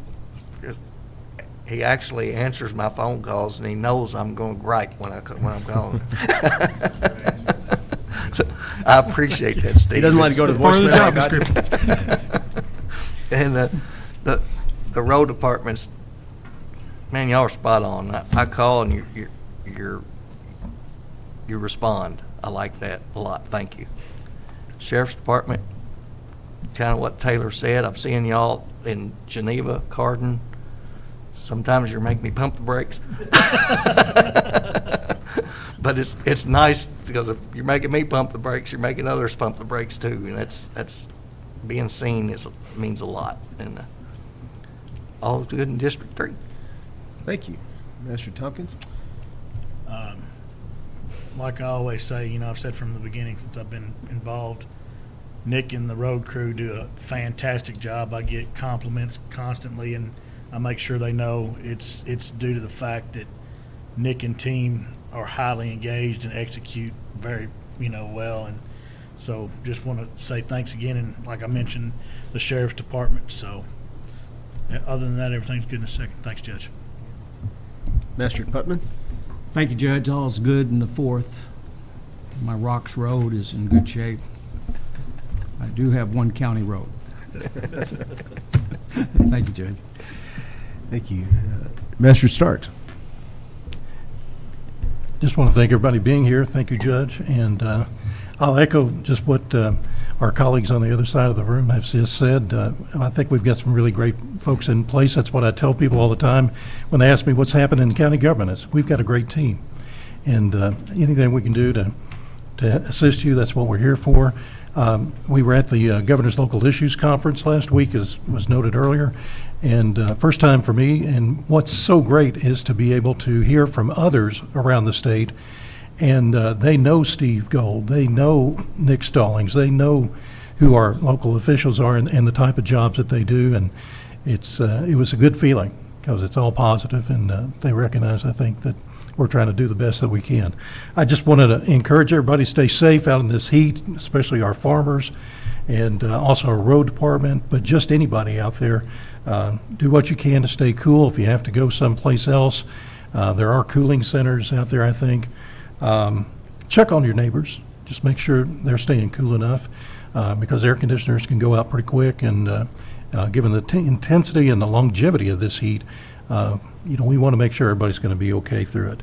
He actually answers my phone calls, and he knows I'm going to gripe when I'm calling. So, I appreciate that, Steve. He doesn't like to go to the Part of the voicemail. job description. And the road departments, man, y'all are spot on. I call and you respond. I like that a lot. Thank you. Sheriff's Department, kind of what Taylor said. I'm seeing y'all in Geneva, Cardin. Sometimes you're making me pump the brakes. But it's nice because if you're making me pump the brakes, you're making others pump the brakes too, and that's being seen means a lot. And all's good in District 3. Thank you. Master Tompkins? Like I always say, you know, I've said from the beginning since I've been involved, Nick and the road crew do a fantastic job. I get compliments constantly, and I make sure they know it's due to the fact that Nick and team are highly engaged and execute very, you know, well. And so just want to say thanks again. And like I mentioned, the Sheriff's Department. So other than that, everything's good in a second. Thanks, Judge. Master Putman? Thank you, Judge. All's good in the 4th. My Rocks Road is in good shape. I do have one county road. Thank you, Judge. Thank you. Master Starks? Just want to thank everybody being here. Thank you, Judge. And I'll echo just what our colleagues on the other side of the room have just said, I think we've got some really great folks in place. That's what I tell people all the time when they ask me what's happening in county government. Is we've got a great team. And anything we can do to assist you, that's what we're here for. We were at the Governor's Local Issues Conference last week, as was noted earlier, and first time for me. And what's so great is to be able to hear from others around the state, and they know Steve Gold, they know Nick Stallings, they know who our local officials are and the type of jobs that they do, and it was a good feeling because it's all positive, and they recognize, I think, that we're trying to do the best that we can. I just wanted to encourage everybody to stay safe out in this heat, especially our farmers and also our road department, but just anybody out there. Do what you can to stay cool. If you have to go someplace else, there are cooling centers out there, I think. Check on your neighbors. Just make sure they're staying cool enough because air conditioners can go out pretty quick, and given the intensity and the longevity of this heat, we want to make sure everybody's going to be okay through it.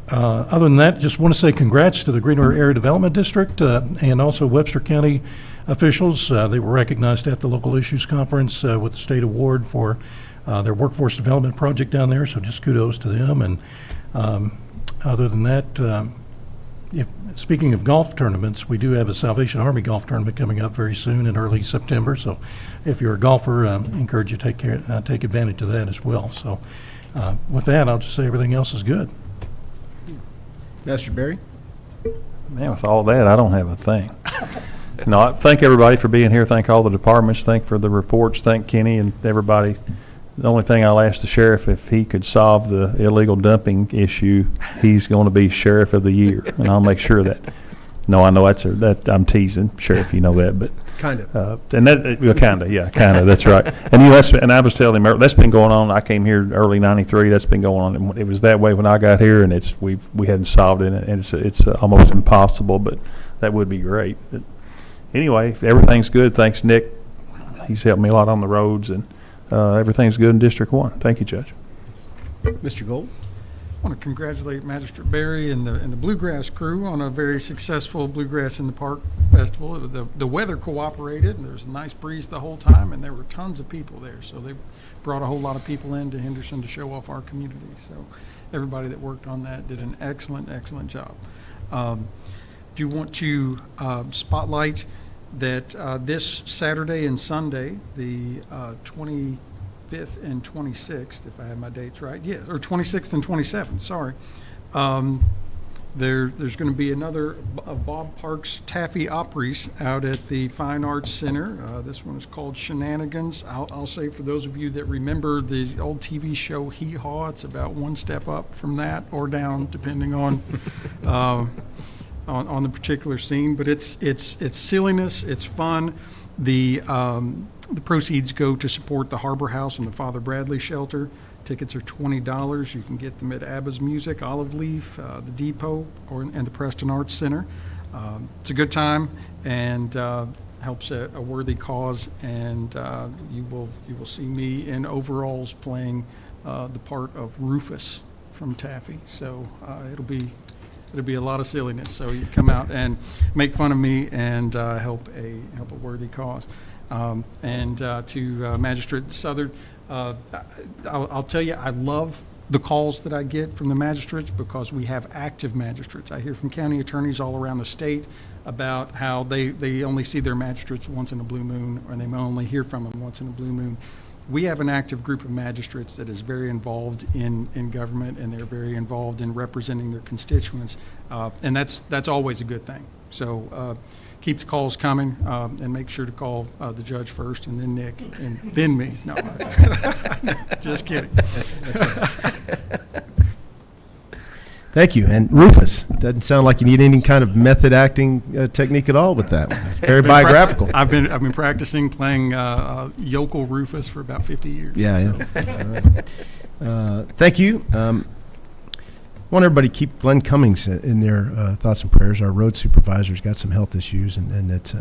Other than that, just want to say congrats to the Green River Area Development District and also Webster County officials. They were recognized at the Local Issues Conference with the state award for their workforce development project down there, so just kudos to them. And other than that, speaking of golf tournaments, we do have a Salvation Army golf tournament coming up very soon in early September. So if you're a golfer, encourage you to take advantage of that as well. So with that, I'll just say everything else is good. Master Barry? Man, with all that, I don't have a thing. No, I thank everybody for being here. Thank all the departments. Thank for the reports. Thank Kenny and everybody. The only thing I'll ask the sheriff, if he could solve the illegal dumping issue, he's going to be Sheriff of the Year, and I'll make sure of that. No, I know that I'm teasing, Sheriff, you know that, but Kind of. and that kind of. That's right. And I was telling him that's been going on. I came here early '93. That's been going on. It was that way when I got here, and we hadn't solved it, and it's almost impossible. But that would be great. But anyway, everything's good. Thanks, Nick. He's helped me a lot on the roads, and everything's good in District 1. Thank you, Judge. Mr. Gold? I want to congratulate Magistrate Barry and the Bluegrass crew on a very successful Bluegrass in the Park Festival. The weather cooperated, and there was a nice breeze the whole time, and there were tons of people there. So they brought a whole lot of people into Henderson to show off our community. So everybody that worked on that did an excellent, excellent job. Do you want to spotlight that this Saturday and Sunday, the 25th and 26th, if I have my dates right, yeah, or 26th and 27th, sorry. There's going to be another of Bob Park's Taffy Opries out at the Fine Arts Center. This one is called Shenanigans. I'll say for those of you that remember the old TV show Hee Haw, it's about one step up from that or down, depending on on the particular scene. But it's silliness, it's fun. The proceeds go to support the Harbor House and the Father Bradley Shelter. Tickets are $20. You can get them at Abba's Music, Olive Leaf, the Depot, and the Preston Arts Center. It's a good time and helps a worthy cause. And you will see me in overalls playing the part of Rufus from Taffy. So it'll be a lot of silliness. So you come out and make fun of me and help a worthy cause. And to Magistrate Southern, I'll tell you, I love the calls that I get from the magistrates because we have active magistrates. I hear from county attorneys all around the state about how they only see their magistrates once in a blue moon, or they only hear from them once in a blue moon. We have an active group of magistrates that is very involved in government, and they're very involved in representing their constituents, and that's always a good thing. So keep the calls coming, and make sure to call the judge first, and then Nick, and then me. No, just kidding. That's right. Thank you. And Rufus, doesn't sound like you need any kind of method acting technique at all with that. It's very biographical. I've been practicing playing yokel Rufus for about 50 years. Yeah, so. yeah. That's all right. Thank you. I want everybody to keep Glenn Cummings in their thoughts and prayers. Our road supervisor's got some health issues, and it's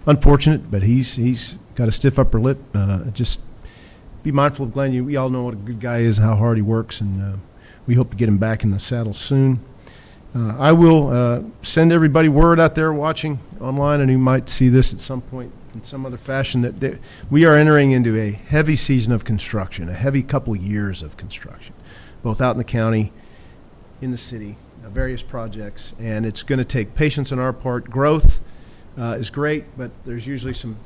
unfortunate, but he's got a stiff upper lip. Just be mindful of Glenn. We all know what a good guy is, how hard he works, and we hope to get him back in the saddle soon. I will send everybody word out there watching online, and who might see this at some point in some other fashion, that we are entering into a heavy season of construction, a heavy couple years of construction, both out in the county, in the city, various projects, and it's going to take patience on our part. Growth is great, but there's usually some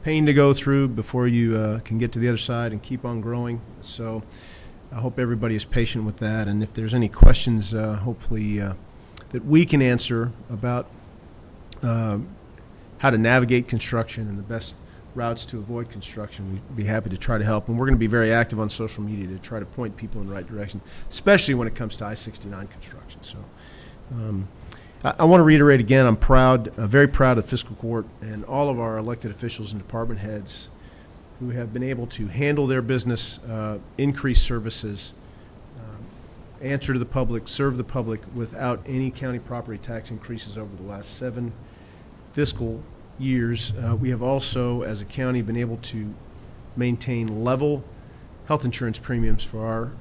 pain to go through before you can get to the other side and keep on growing. So I hope everybody is patient with that, and if there's any questions, hopefully that we can answer about how to navigate construction and the best routes to avoid construction, we'd be happy to try to help. And we're going to be very active on social media to try to point people in the right direction, especially when it comes to I-69 construction. So I want to reiterate again, I'm proud, very proud of Fiscal Court and all of our elected officials and department heads who have been able to handle their business, increase services, answer to the public, serve the public without any county property tax increases over the last 7 fiscal years. We have also, as a county, been able to maintain level health insurance premiums for our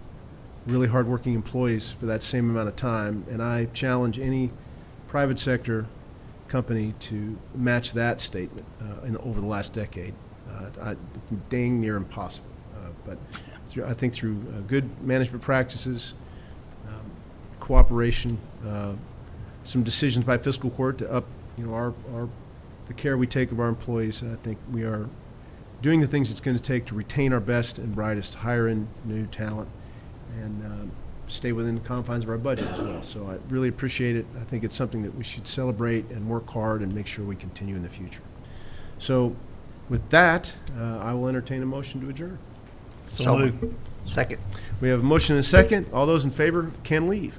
really hardworking employees for that same amount of time. And I challenge any private sector company to match that statement over the last decade. Dang near impossible. But I think through good management practices, cooperation, some decisions by Fiscal Court to up, the care we take of our employees, I think we are doing the things it's going to take to retain our best and brightest, hire in new talent, and stay within the confines of our budget as well. So I really appreciate it. I think it's something that we should celebrate and work hard and make sure we continue in the future. So with that, I will entertain a motion to adjourn. So moved. Second. We have a motion and a second. All those in favor can leave.